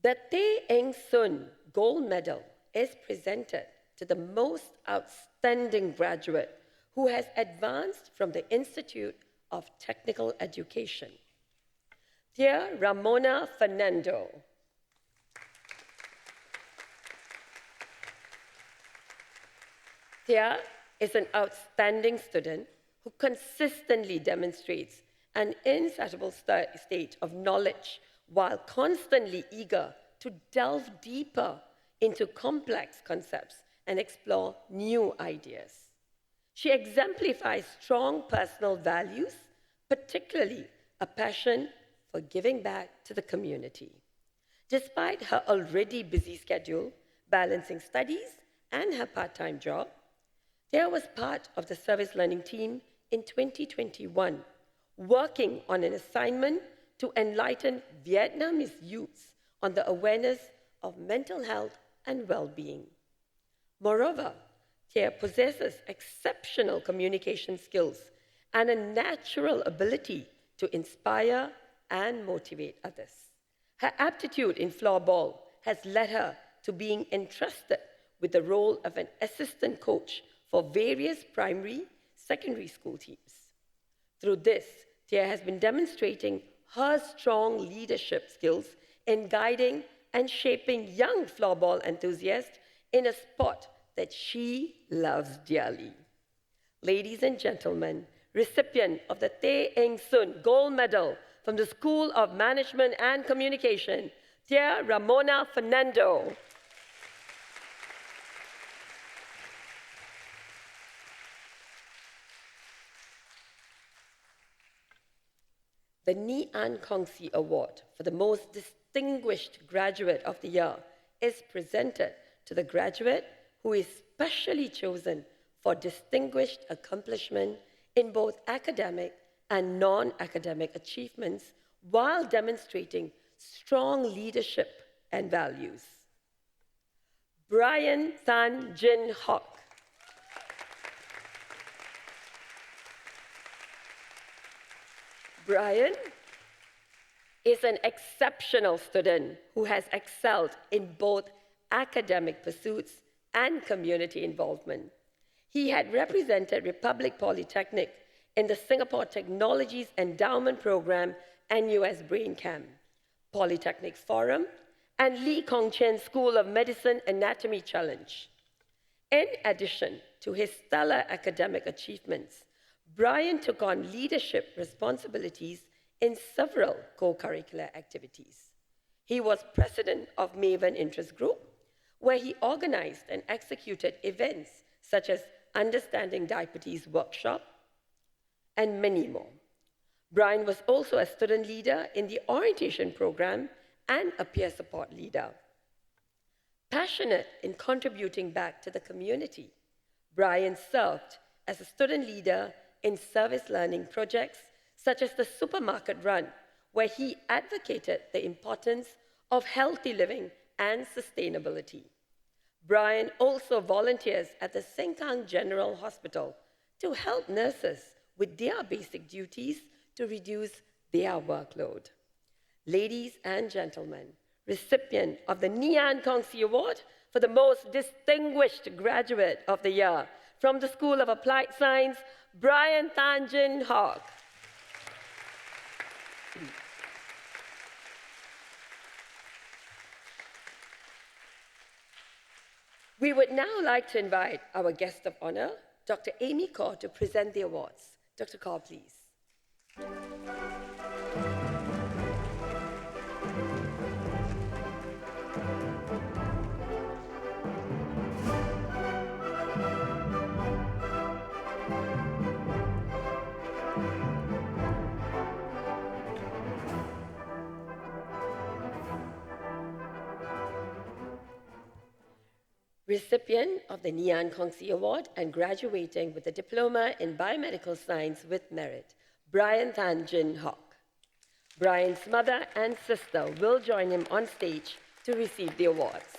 [SPEAKER 1] The Teh Eng Soon Gold Medal is presented to the most outstanding graduate who has advanced from the Institute of Technical Education. Tia Ramona Fernando. Tia is an outstanding student who consistently demonstrates an insatiable state of knowledge while constantly eager to delve deeper into complex concepts and explore new ideas. She exemplifies strong personal values, particularly a passion for giving back to the community. Despite her already busy schedule, balancing studies and her part-time job, Tia was part of the service learning team in 2021, working on an assignment to enlighten Vietnamese youths on the awareness of mental health and well-being. Moreover, Tia possesses exceptional communication skills and a natural ability to inspire and motivate others. Her aptitude in floorball has led her to being entrusted with the role of an assistant coach for various primary, secondary school teams. Through this, Tia has been demonstrating her strong leadership skills in guiding and shaping young floorball enthusiasts in a sport that she loves dearly. Ladies and gentlemen, recipient of the Teh Eng Soon Gold Medal from the School of Management and Communication, Tia Ramona Fernando. The Ni An Kong Si Award for the Most Distinguished Graduate of the Year is presented to the graduate who is specially chosen for distinguished accomplishment in both academic and non-academic achievements while demonstrating strong leadership and values. Brian Tan Jin Hock. Brian is an exceptional student who has excelled in both academic pursuits and community involvement. He had represented Republic Polytechnic in the Singapore Technologies Endowment Program NUS Brain Camp, Polytechnic Forum, and Lee Kong Chian School of Medicine Anatomy Challenge. In addition to his stellar academic achievements, Brian took on leadership responsibilities in several co-curricular activities. He was president of Maven Interest Group, where he organized and executed events such as Understanding Diabetes Workshop, and many more. Brian was also a student leader in the orientation program and a peer support leader. Passionate in contributing back to the community, Brian served as a student leader in service learning projects such as the supermarket run, where he advocated the importance of healthy living and sustainability. Brian also volunteers at the Sengkang General Hospital to help nurses with their basic duties to reduce their workload. Ladies and gentlemen, recipient of the Nian Kongsi Award for the most distinguished graduate of the year from the School of Applied Science, Brian Tan Jin Hock. We would now like to invite our guest of honor, Dr. Amy Kaur, to present the awards. Dr. Kaur, please. Recipient of the Nian Kongsi Award and graduating with a diploma in biomedical science with merit, Brian Tan Jin Hock. Brian's mother and sister will join him on stage to receive the awards.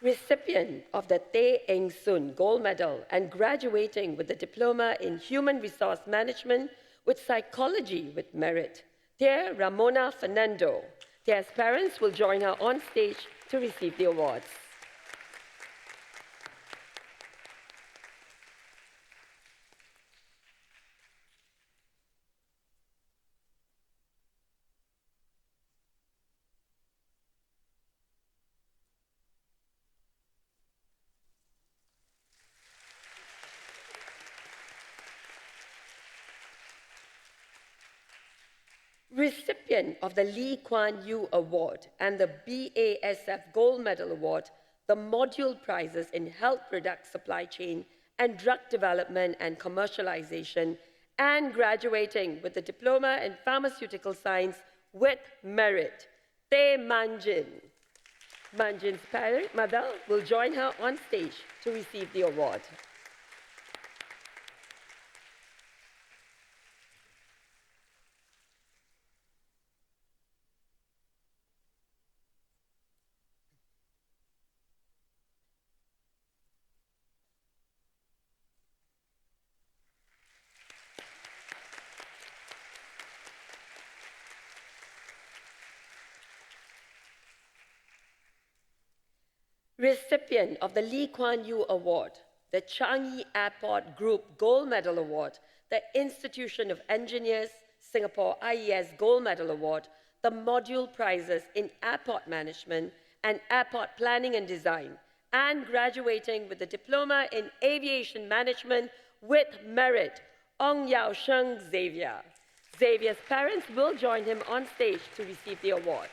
[SPEAKER 1] Recipient of the Tay Eng Soon Gold Medal and graduating with a diploma in Human Resource Management with Psychology with merit, Tia Ramona Fernando. Tia's parents will join her on stage to receive the awards. Recipient of the Lee Kuan Yew Award and the BASF Gold Medal Award, the module prizes in health product supply chain and drug development and commercialization, and graduating with a diploma in pharmaceutical science with merit, Tay Manjin. Manjin's mother will join her on stage to receive the award. Recipient of the Lee Kuan Yew Award, the Changi Airport Group Gold Medal Award, the Institution of Engineers Singapore IES Gold Medal Award, the module prizes in airport management and airport planning and design, and graduating with a diploma in aviation management with merit, Ong Yao Sheng Xavier. Xavier's parents will join him on stage to receive the awards.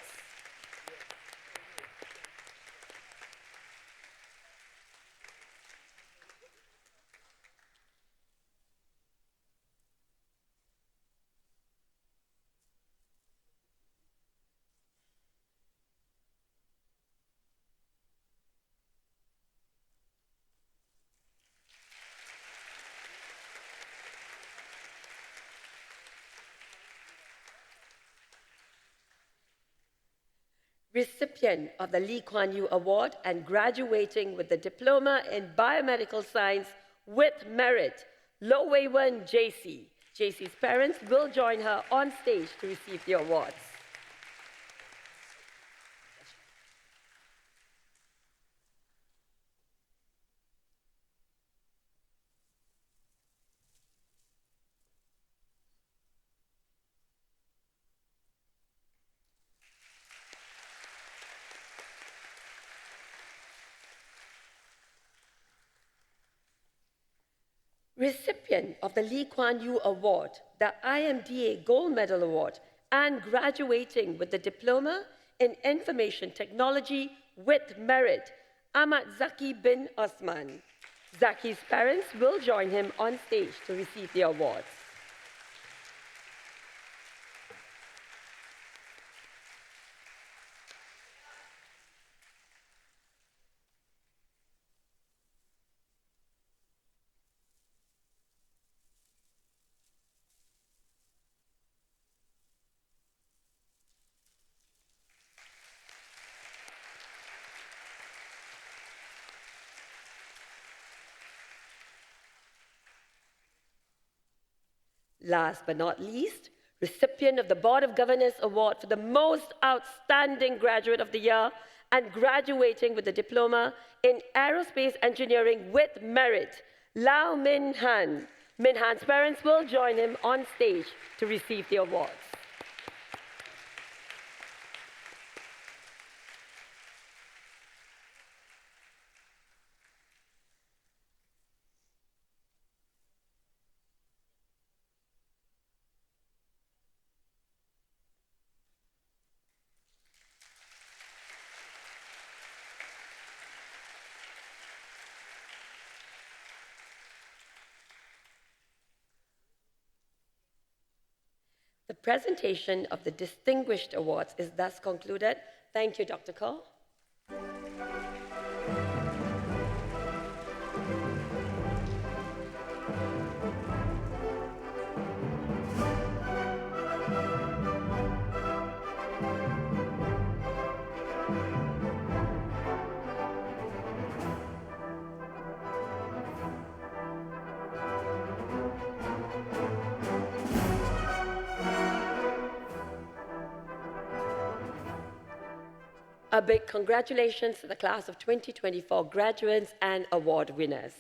[SPEAKER 1] Recipient of the Lee Kuan Yew Award and graduating with the Diploma in Biomedical Science with merit, Lo Wei Wen JC. JC's parents will join her on stage to receive the awards. Recipient of the Lee Kuan Yew Award, the IMDA Gold Medal Award, and graduating with the Diploma in Information Technology with merit, Ahmad Zaki bin Osman. Zaki's parents will join him on stage to receive the awards. Last but not least, recipient of the Board of Governors Award for the Most Outstanding Graduate of the Year and graduating with a diploma in Aerospace Engineering with Merit, Lau Min Han. Min Han's parents will join him on stage to receive the awards. The presentation of the distinguished awards is thus concluded. Thank you, Dr. Cole. A big congratulations to the class of 2024 graduates and award winners.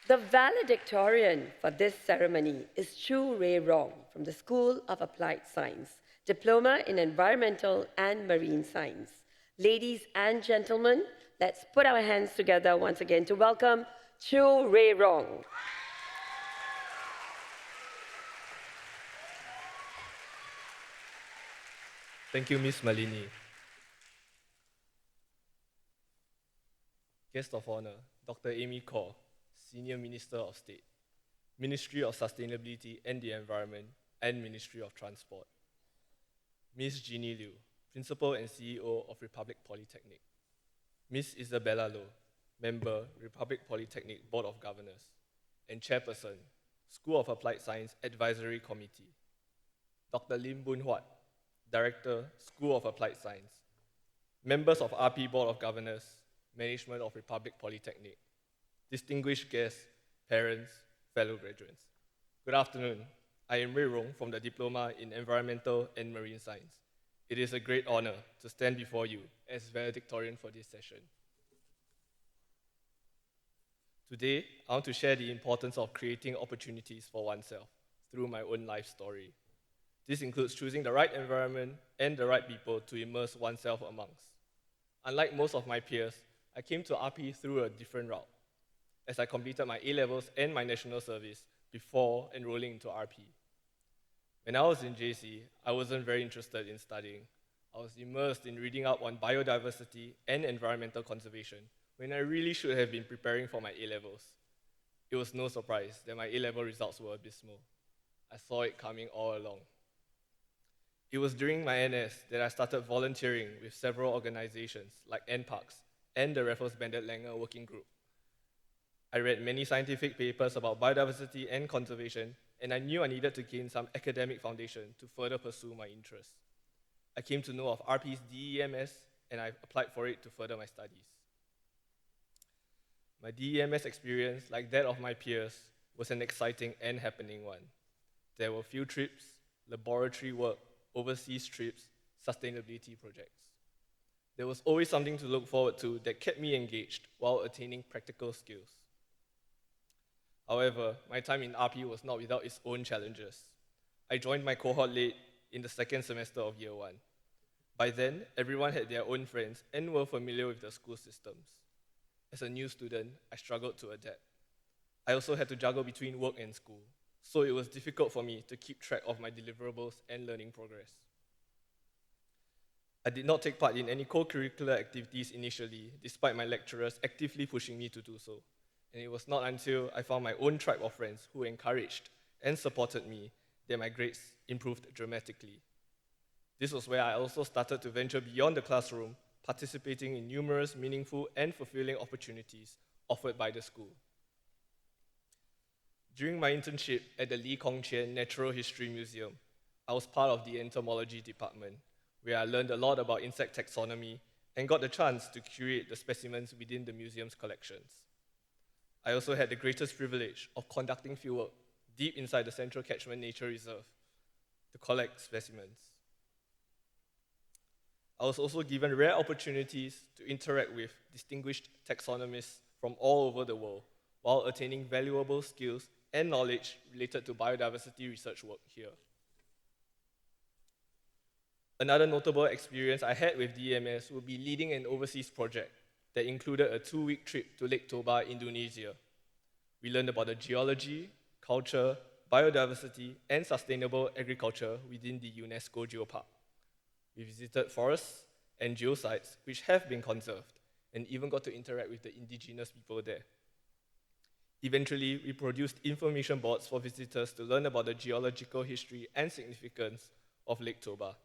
[SPEAKER 1] The valedictorian for this ceremony is Chu Rei Rong from the School of Applied Science, Diploma in Environmental and Marine Science. Ladies and gentlemen, let's put our hands together once again to welcome Chu Rei Rong.
[SPEAKER 4] Thank you, Ms. Malini. Guest of honor, Dr. Amy Kaur, Senior Minister of State, Ministry of Sustainability and the Environment, and Ministry of Transport. Ms. Jeannie Liu, Principal and CEO of Republic Polytechnic. Ms. Isabella Loh, Member, Republic Polytechnic Board of Governors, and Chairperson, School of Applied Science Advisory Committee. Dr. Lim Boon Huat, Director, School of Applied Science. Members of RP Board of Governors, Management of Republic Polytechnic. Distinguished guests, parents, fellow graduates. Good afternoon. I am Rei Rong from the Diploma in Environmental and Marine Science. It is a great honor to stand before you as valedictorian for this session. Today, I want to share the importance of creating opportunities for oneself through my own life story. This includes choosing the right environment and the right people to immerse oneself amongst. Unlike most of my peers, I came to RP through a different route, as I completed my A-levels and my national service before enrolling into RP. When I was in JC, I wasn't very interested in studying. I was immersed in reading up on biodiversity and environmental conservation when I really should have been preparing for my A-levels. It was no surprise that my A-level results were abysmal. I saw it coming all along. It was during my NS that I started volunteering with several organizations like NParks and the Raffles Bandit Langer Working Group. I read many scientific papers about biodiversity and conservation, and I knew I needed to gain some academic foundation to further pursue my interests. I came to know of RP's DEMS, and I applied for it to further my studies. My DEMS experience, like that of my peers, was an exciting and happening one. There were field trips, laboratory work, overseas trips, sustainability projects. There was always something to look forward to that kept me engaged while attaining practical skills. However, my time in RP was not without its own challenges. I joined my cohort late in the second semester of year one. By then, everyone had their own friends and were familiar with the school systems. As a new student, I struggled to adapt. I also had to juggle between work and school, so it was difficult for me to keep track of my deliverables and learning progress. I did not take part in any co-curricular activities initially, despite my lecturers actively pushing me to do so. And it was not until I found my own tribe of friends who encouraged and supported me that my grades improved dramatically. This was where I also started to venture beyond the classroom, participating in numerous meaningful and fulfilling opportunities offered by the school. During my internship at the Lee Kong Chian Natural History Museum, I was part of the entomology department, where I learned a lot about insect taxonomy and got the chance to curate the specimens within the museum's collections. I also had the greatest privilege of conducting fieldwork deep inside the Central Catchment Nature Reserve to collect specimens. I was also given rare opportunities to interact with distinguished taxonomists from all over the world, while attaining valuable skills and knowledge related to biodiversity research work here. Another notable experience I had with DMS would be leading an overseas project that included a 2-week trip to Lake Toba, Indonesia. We learned about the geology, culture, biodiversity, and sustainable agriculture within the UNESCO Geopark. We visited forests and geosites which have been conserved, and even got to interact with the indigenous people there. Eventually, we produced information boards for visitors to learn about the geological history and significance of Lake Toba,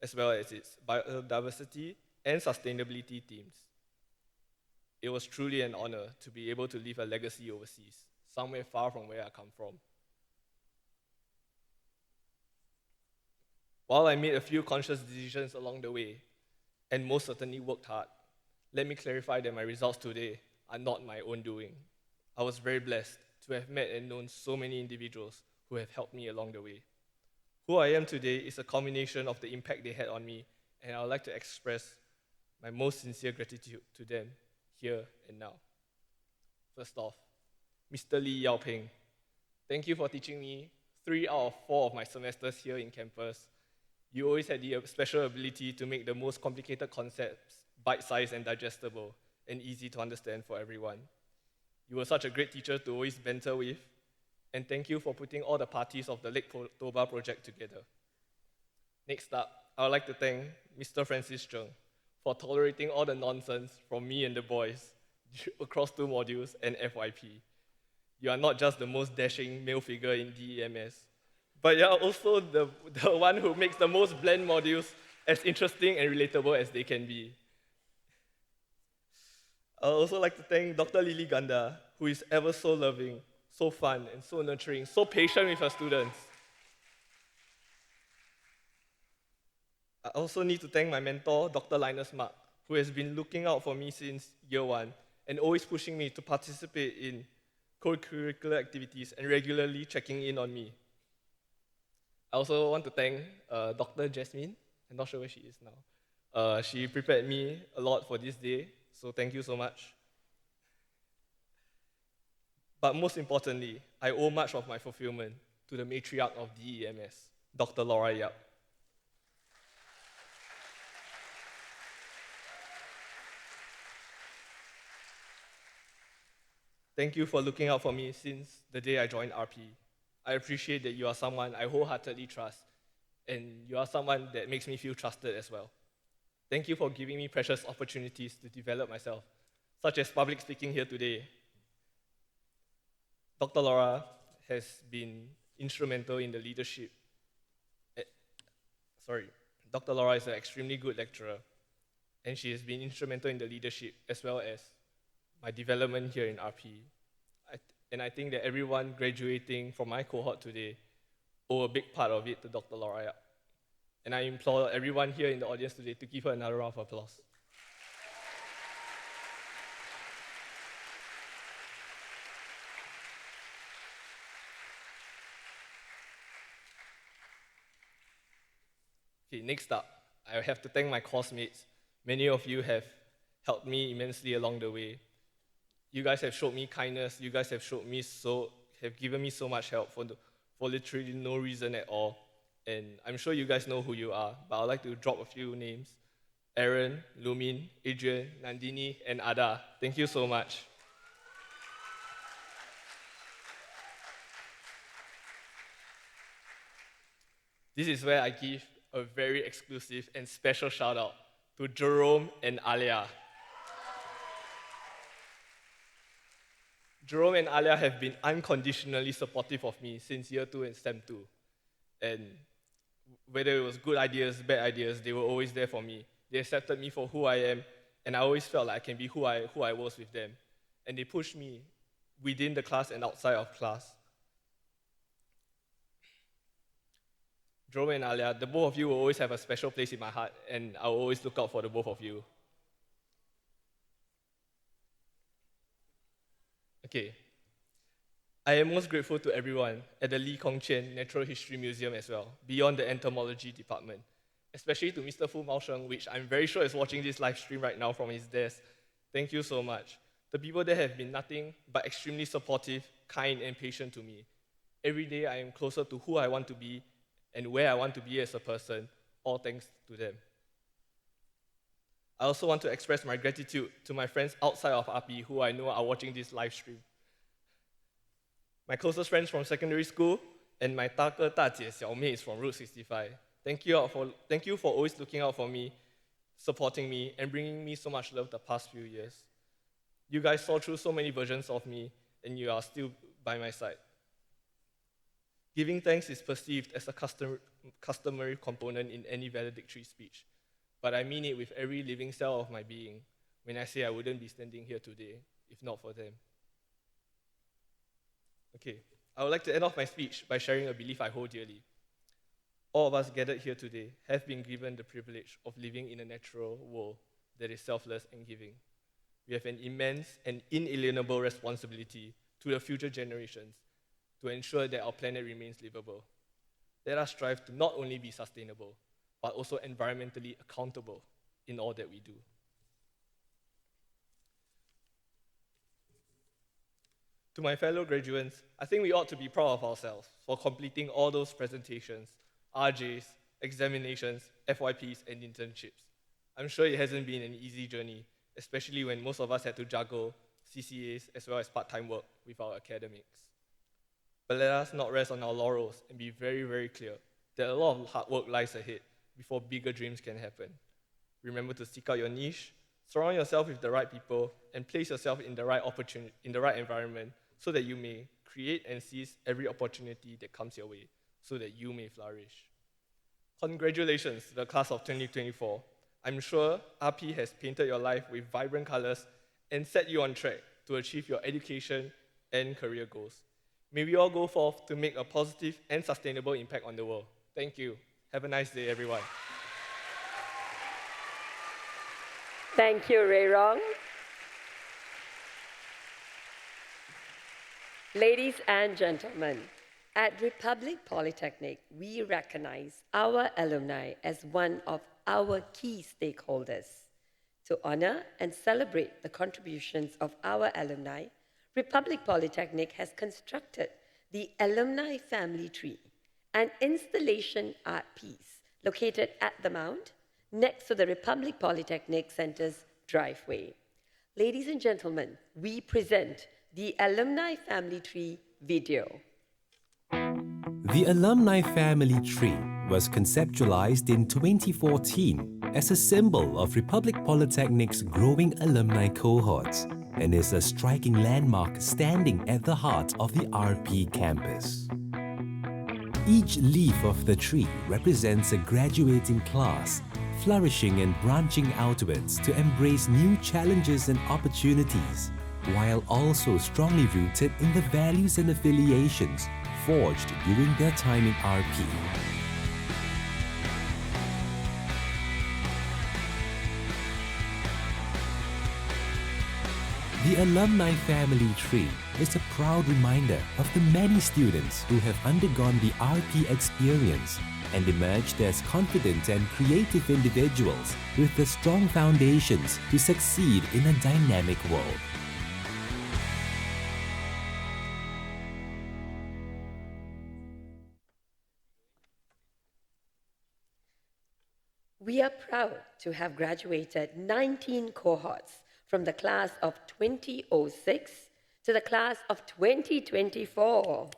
[SPEAKER 4] as well as its biodiversity and sustainability themes. It was truly an honor to be able to leave a legacy overseas, somewhere far from where I come from. While I made a few conscious decisions along the way, and most certainly worked hard, let me clarify that my results today are not my own doing. I was very blessed to have met and known so many individuals who have helped me along the way. Who I am today is a combination of the impact they had on me, and I would like to express my most sincere gratitude to them here and now. First off, Mr. Lee Yao Peng, thank you for teaching me 3 out of 4 of my semesters here in campus. You always had the special ability to make the most complicated concepts bite-sized and digestible, and easy to understand for everyone. You were such a great teacher to always banter with, and thank you for putting all the parties of the Lake Toba project together. Next up, I would like to thank Mr. Francis Chung for tolerating all the nonsense from me and the boys across 2 modules and FYP. You are not just the most dashing male figure in DEMS, but you are also the one who makes the most blend modules as interesting and relatable as they can be. I would also like to thank Dr. Lily Ganda, who is ever so loving, so fun, and so nurturing, so patient with her students. I also need to thank my mentor, Dr. Linus Mark, who has been looking out for me since year 1 and always pushing me to participate in co-curricular activities and regularly checking in on me. I also want to thank Dr. Jasmine. I'm not sure where she is now. She prepared me a lot for this day, so thank you so much. But most importantly, I owe much of my fulfillment to the matriarch of DEMS, Dr. Laura Yap. Thank you for looking out for me since the day I joined RP. I appreciate that you are someone I wholeheartedly trust, and you are someone that makes me feel trusted as well. Thank you for giving me precious opportunities to develop myself, such as public speaking here today. Dr. Laura has been instrumental in the leadership. Dr. Laura is an extremely good lecturer, and she has been instrumental in the leadership as well as my development here in RP. And I think that everyone graduating from my cohort today owe a big part of it to Dr. Laura Yap. And I implore everyone here in the audience today to give her another round of applause. Okay, next up, I have to thank my course mates. Many of you have helped me immensely along the way. You guys have showed me kindness. You guys have given me so much help for literally no reason at all. And I'm sure you guys know who you are, but I'd like to drop a few names. Aaron, Lumin, Adrian, Nandini, and Ada. Thank you so much. This is where I give a very exclusive and special shout out to Jerome and Alia. Jerome and Alia have been unconditionally supportive of me since year 2 and STEM 2. And whether it was good ideas, bad ideas, they were always there for me. They accepted me for who I am, and I always felt like I can be who I was with them. And they pushed me within the class and outside of class. Jerome and Alia, the both of you will always have a special place in my heart, and I will always look out for the both of you. Okay. I am most grateful to everyone at the Lee Kong Chian Natural History Museum as well, beyond the entomology department, especially to Mr. Fu Maosheng, which I'm very sure is watching this live stream right now from his desk. Thank you so much. The people there have been nothing but extremely supportive, kind, and patient to me. Every day I am closer to who I want to be and where I want to be as a person, all thanks to them. I also want to express my gratitude to my friends outside of RP who I know are watching this live stream. My closest friends from secondary school and my 大哥大姐小妹 from Route 65. Thank you for always looking out for me, supporting me, and bringing me so much love the past few years. You guys saw through so many versions of me, and you are still by my side. Giving thanks is perceived as a customary component in any valedictory speech, but I mean it with every living cell of my being when I say I wouldn't be standing here today if not for them. Okay, I would like to end off my speech by sharing a belief I hold dearly. All of us gathered here today have been given the privilege of living in a natural world that is selfless and giving. We have an immense and inalienable responsibility to the future generations to ensure that our planet remains livable. Let us strive to not only be sustainable, but also environmentally accountable in all that we do. To my fellow graduates, I think we ought to be proud of ourselves for completing all those presentations, RJs, examinations, FYPs, and internships. I'm sure it hasn't been an easy journey, especially when most of us had to juggle CCAs as well as part-time work with our academics. But let us not rest on our laurels and be very, very clear that a lot of hard work lies ahead before bigger dreams can happen. Remember to seek out your niche, surround yourself with the right people, and place yourself in the right opportunity, in the right environment, so that you may create and seize every opportunity that comes your way, so that you may flourish. Congratulations to the class of 2024. I'm sure RP has painted your life with vibrant colors and set you on track to achieve your education and career goals. May we all go forth to make a positive and sustainable impact on the world. Thank you. Have a nice day, everyone.
[SPEAKER 1] Thank you, Ray Rong. Ladies and gentlemen, at Republic Polytechnic, we recognize our alumni as one of our key stakeholders. To honor and celebrate the contributions of our alumni, Republic Polytechnic has constructed the Alumni Family Tree, an installation art piece located at the Mount, next to the Republic Polytechnic Center's driveway. Ladies and gentlemen, we present the Alumni Family Tree video.
[SPEAKER 5] The Alumni Family Tree was conceptualized in 2014 as a symbol of Republic Polytechnic's growing alumni cohorts and is a striking landmark standing at the heart of the RP campus. Each leaf of the tree represents a graduating class, flourishing and branching outwards to embrace new challenges and opportunities, while also strongly rooted in the values and affiliations forged during their time in RP. The Alumni Family Tree is a proud reminder of the many students who have undergone the RP experience and emerged as confident and creative individuals with the strong foundations to succeed in a dynamic world.
[SPEAKER 1] We are proud to have graduated 19 cohorts from the class of 2006 to the class of 2024.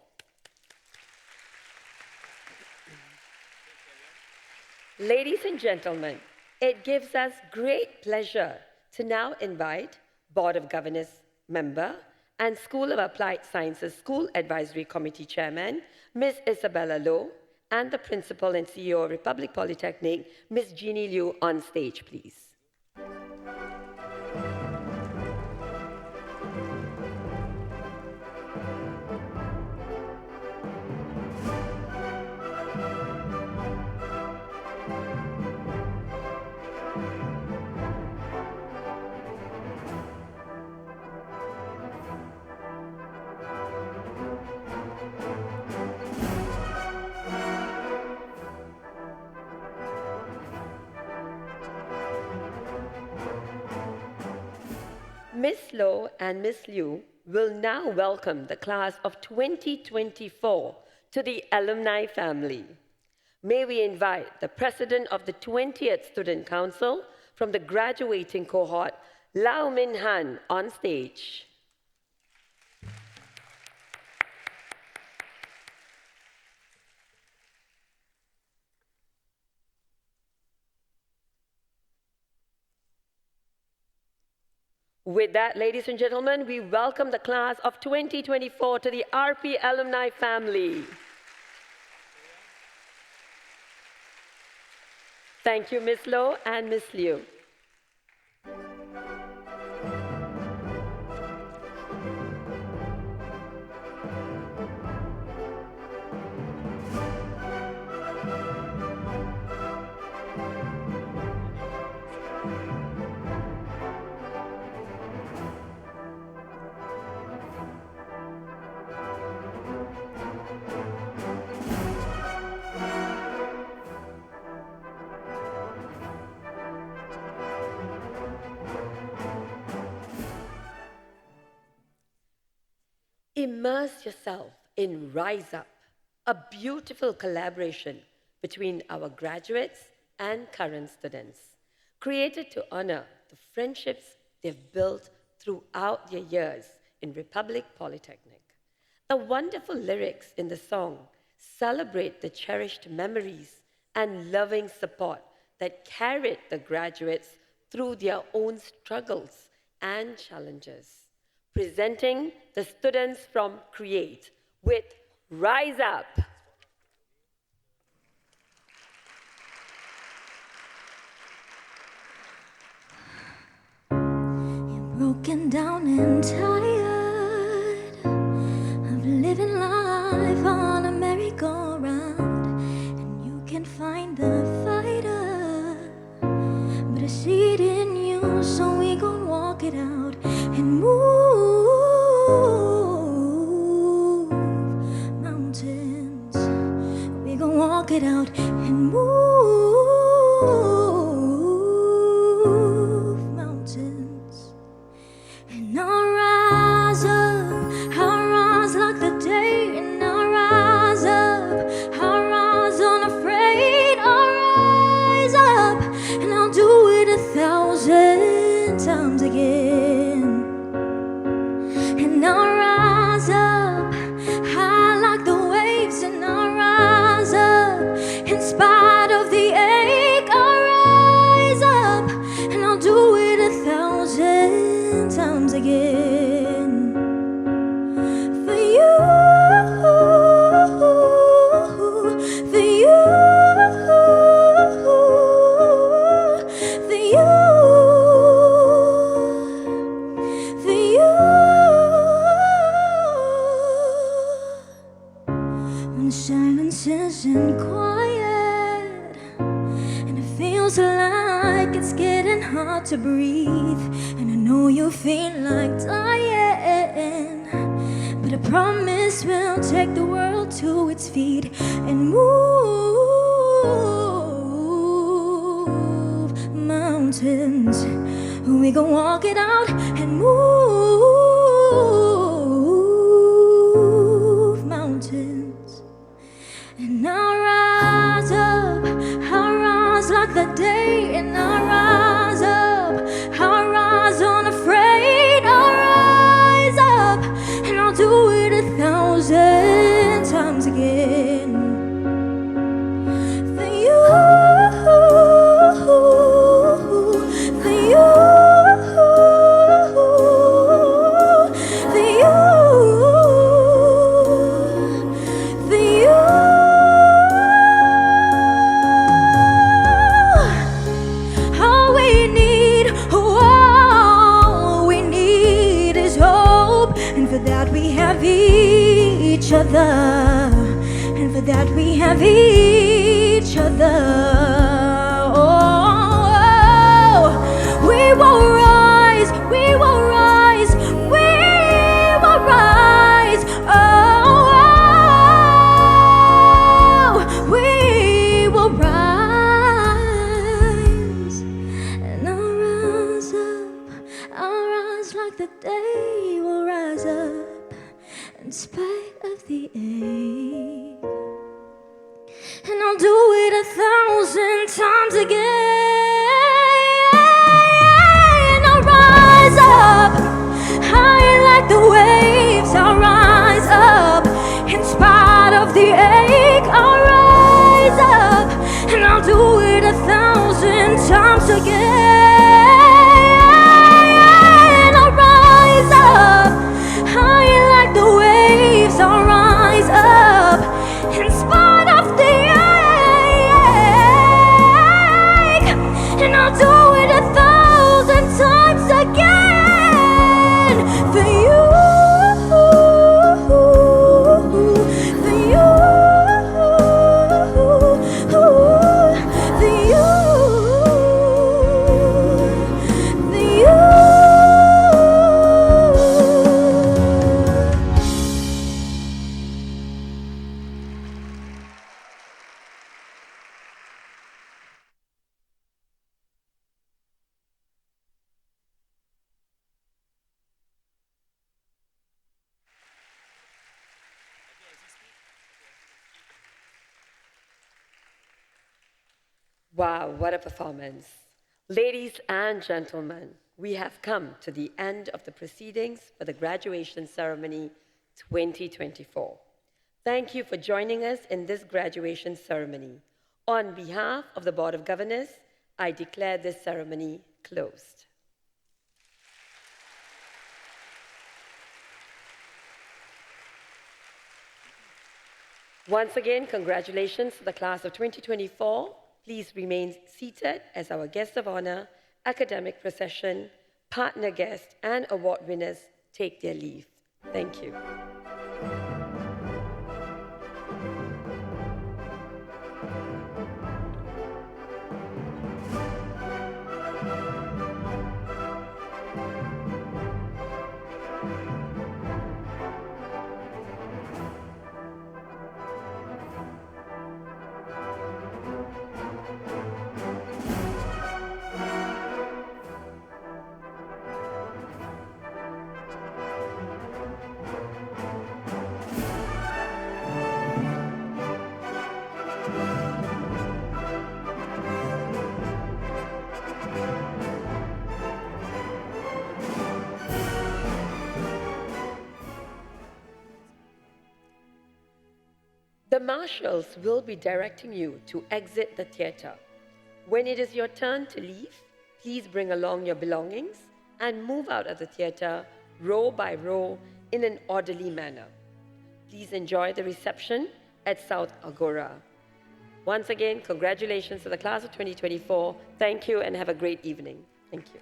[SPEAKER 1] Ladies and gentlemen, it gives us great pleasure to now invite Board of Governors member and School of Applied Sciences School Advisory Committee Chairman, Ms. Isabella Low, and the Principal and CEO of Republic Polytechnic, Ms. Jeannie Liu, on stage, please. Ms. Low and Ms. Liu will now welcome the class of 2024 to the alumni family. May we invite the President of the 20th Student Council from the graduating cohort, Lau Min Han, on stage. With that, ladies and gentlemen, we welcome the class of 2024 to the RP alumni family. Thank you, Ms. Low and Ms. Liu. Immerse yourself in Rise Up, a beautiful collaboration between our graduates and current students, created to honor the friendships they've built throughout their years in Republic Polytechnic. The wonderful lyrics in the song celebrate the cherished memories and loving support that carried the graduates through their own struggles and challenges. Presenting the students from Create with Rise Up.
[SPEAKER 6] You're broken down and tired of living life on a merry-go-round, and you can find the fighter, but I see it in you, so we gon' walk it out and move mountains. We gon' walk it out and move mountains. And I'll rise like the day, and I'll rise unafraid. I'll rise up, and I'll do it 1,000 times again. And I'll rise up high like the waves, and I'll rise up in spite of the ache. I'll rise up, and I'll do it 1,000 times again. For you, for you, for you, for you. When the silence isn't quiet and it feels like it's getting hard to breathe, and I know you feel like dying, but I promise we'll take the world to its feet and move mountains. We gon' walk it out and move mountains. And I'll rise up, I'll rise like the day, and I'll rise up, I'll rise unafraid. I'll rise up, and I'll do it 1,000 times again. For you, other, and for that we have each other. Oh, we will rise, we will rise, we will rise. Oh, we will rise, and I'll rise up, I'll rise like the day will rise up, in spite of the ache. And I'll do it 1,000 times again. And I'll rise up, high like the waves. I'll rise up, in spite of the ache. I'll rise up, and I'll do it 1,000 times again. I'll rise up, high like the waves. I'll rise up, in spite of the ache, and I'll do it 1,000 times again for you, for you, for you, for you.
[SPEAKER 1] Wow, what a performance. Ladies and gentlemen, we have come to the end of the proceedings for the graduation ceremony 2024. Thank you for joining us in this graduation ceremony. On behalf of the Board of Governors, I declare this ceremony closed. Once again, congratulations to the class of 2024. Please remain seated as our guests of honor, academic procession, partner guests, and award winners take their leave. Thank you. The marshals will be directing you to exit the theatre. When it is your turn to leave, please bring along your belongings and move out of the theatre row by row in an orderly manner. Please enjoy the reception at South Agora. Once again, congratulations to the class of 2024. Thank you and have a great evening. Thank you.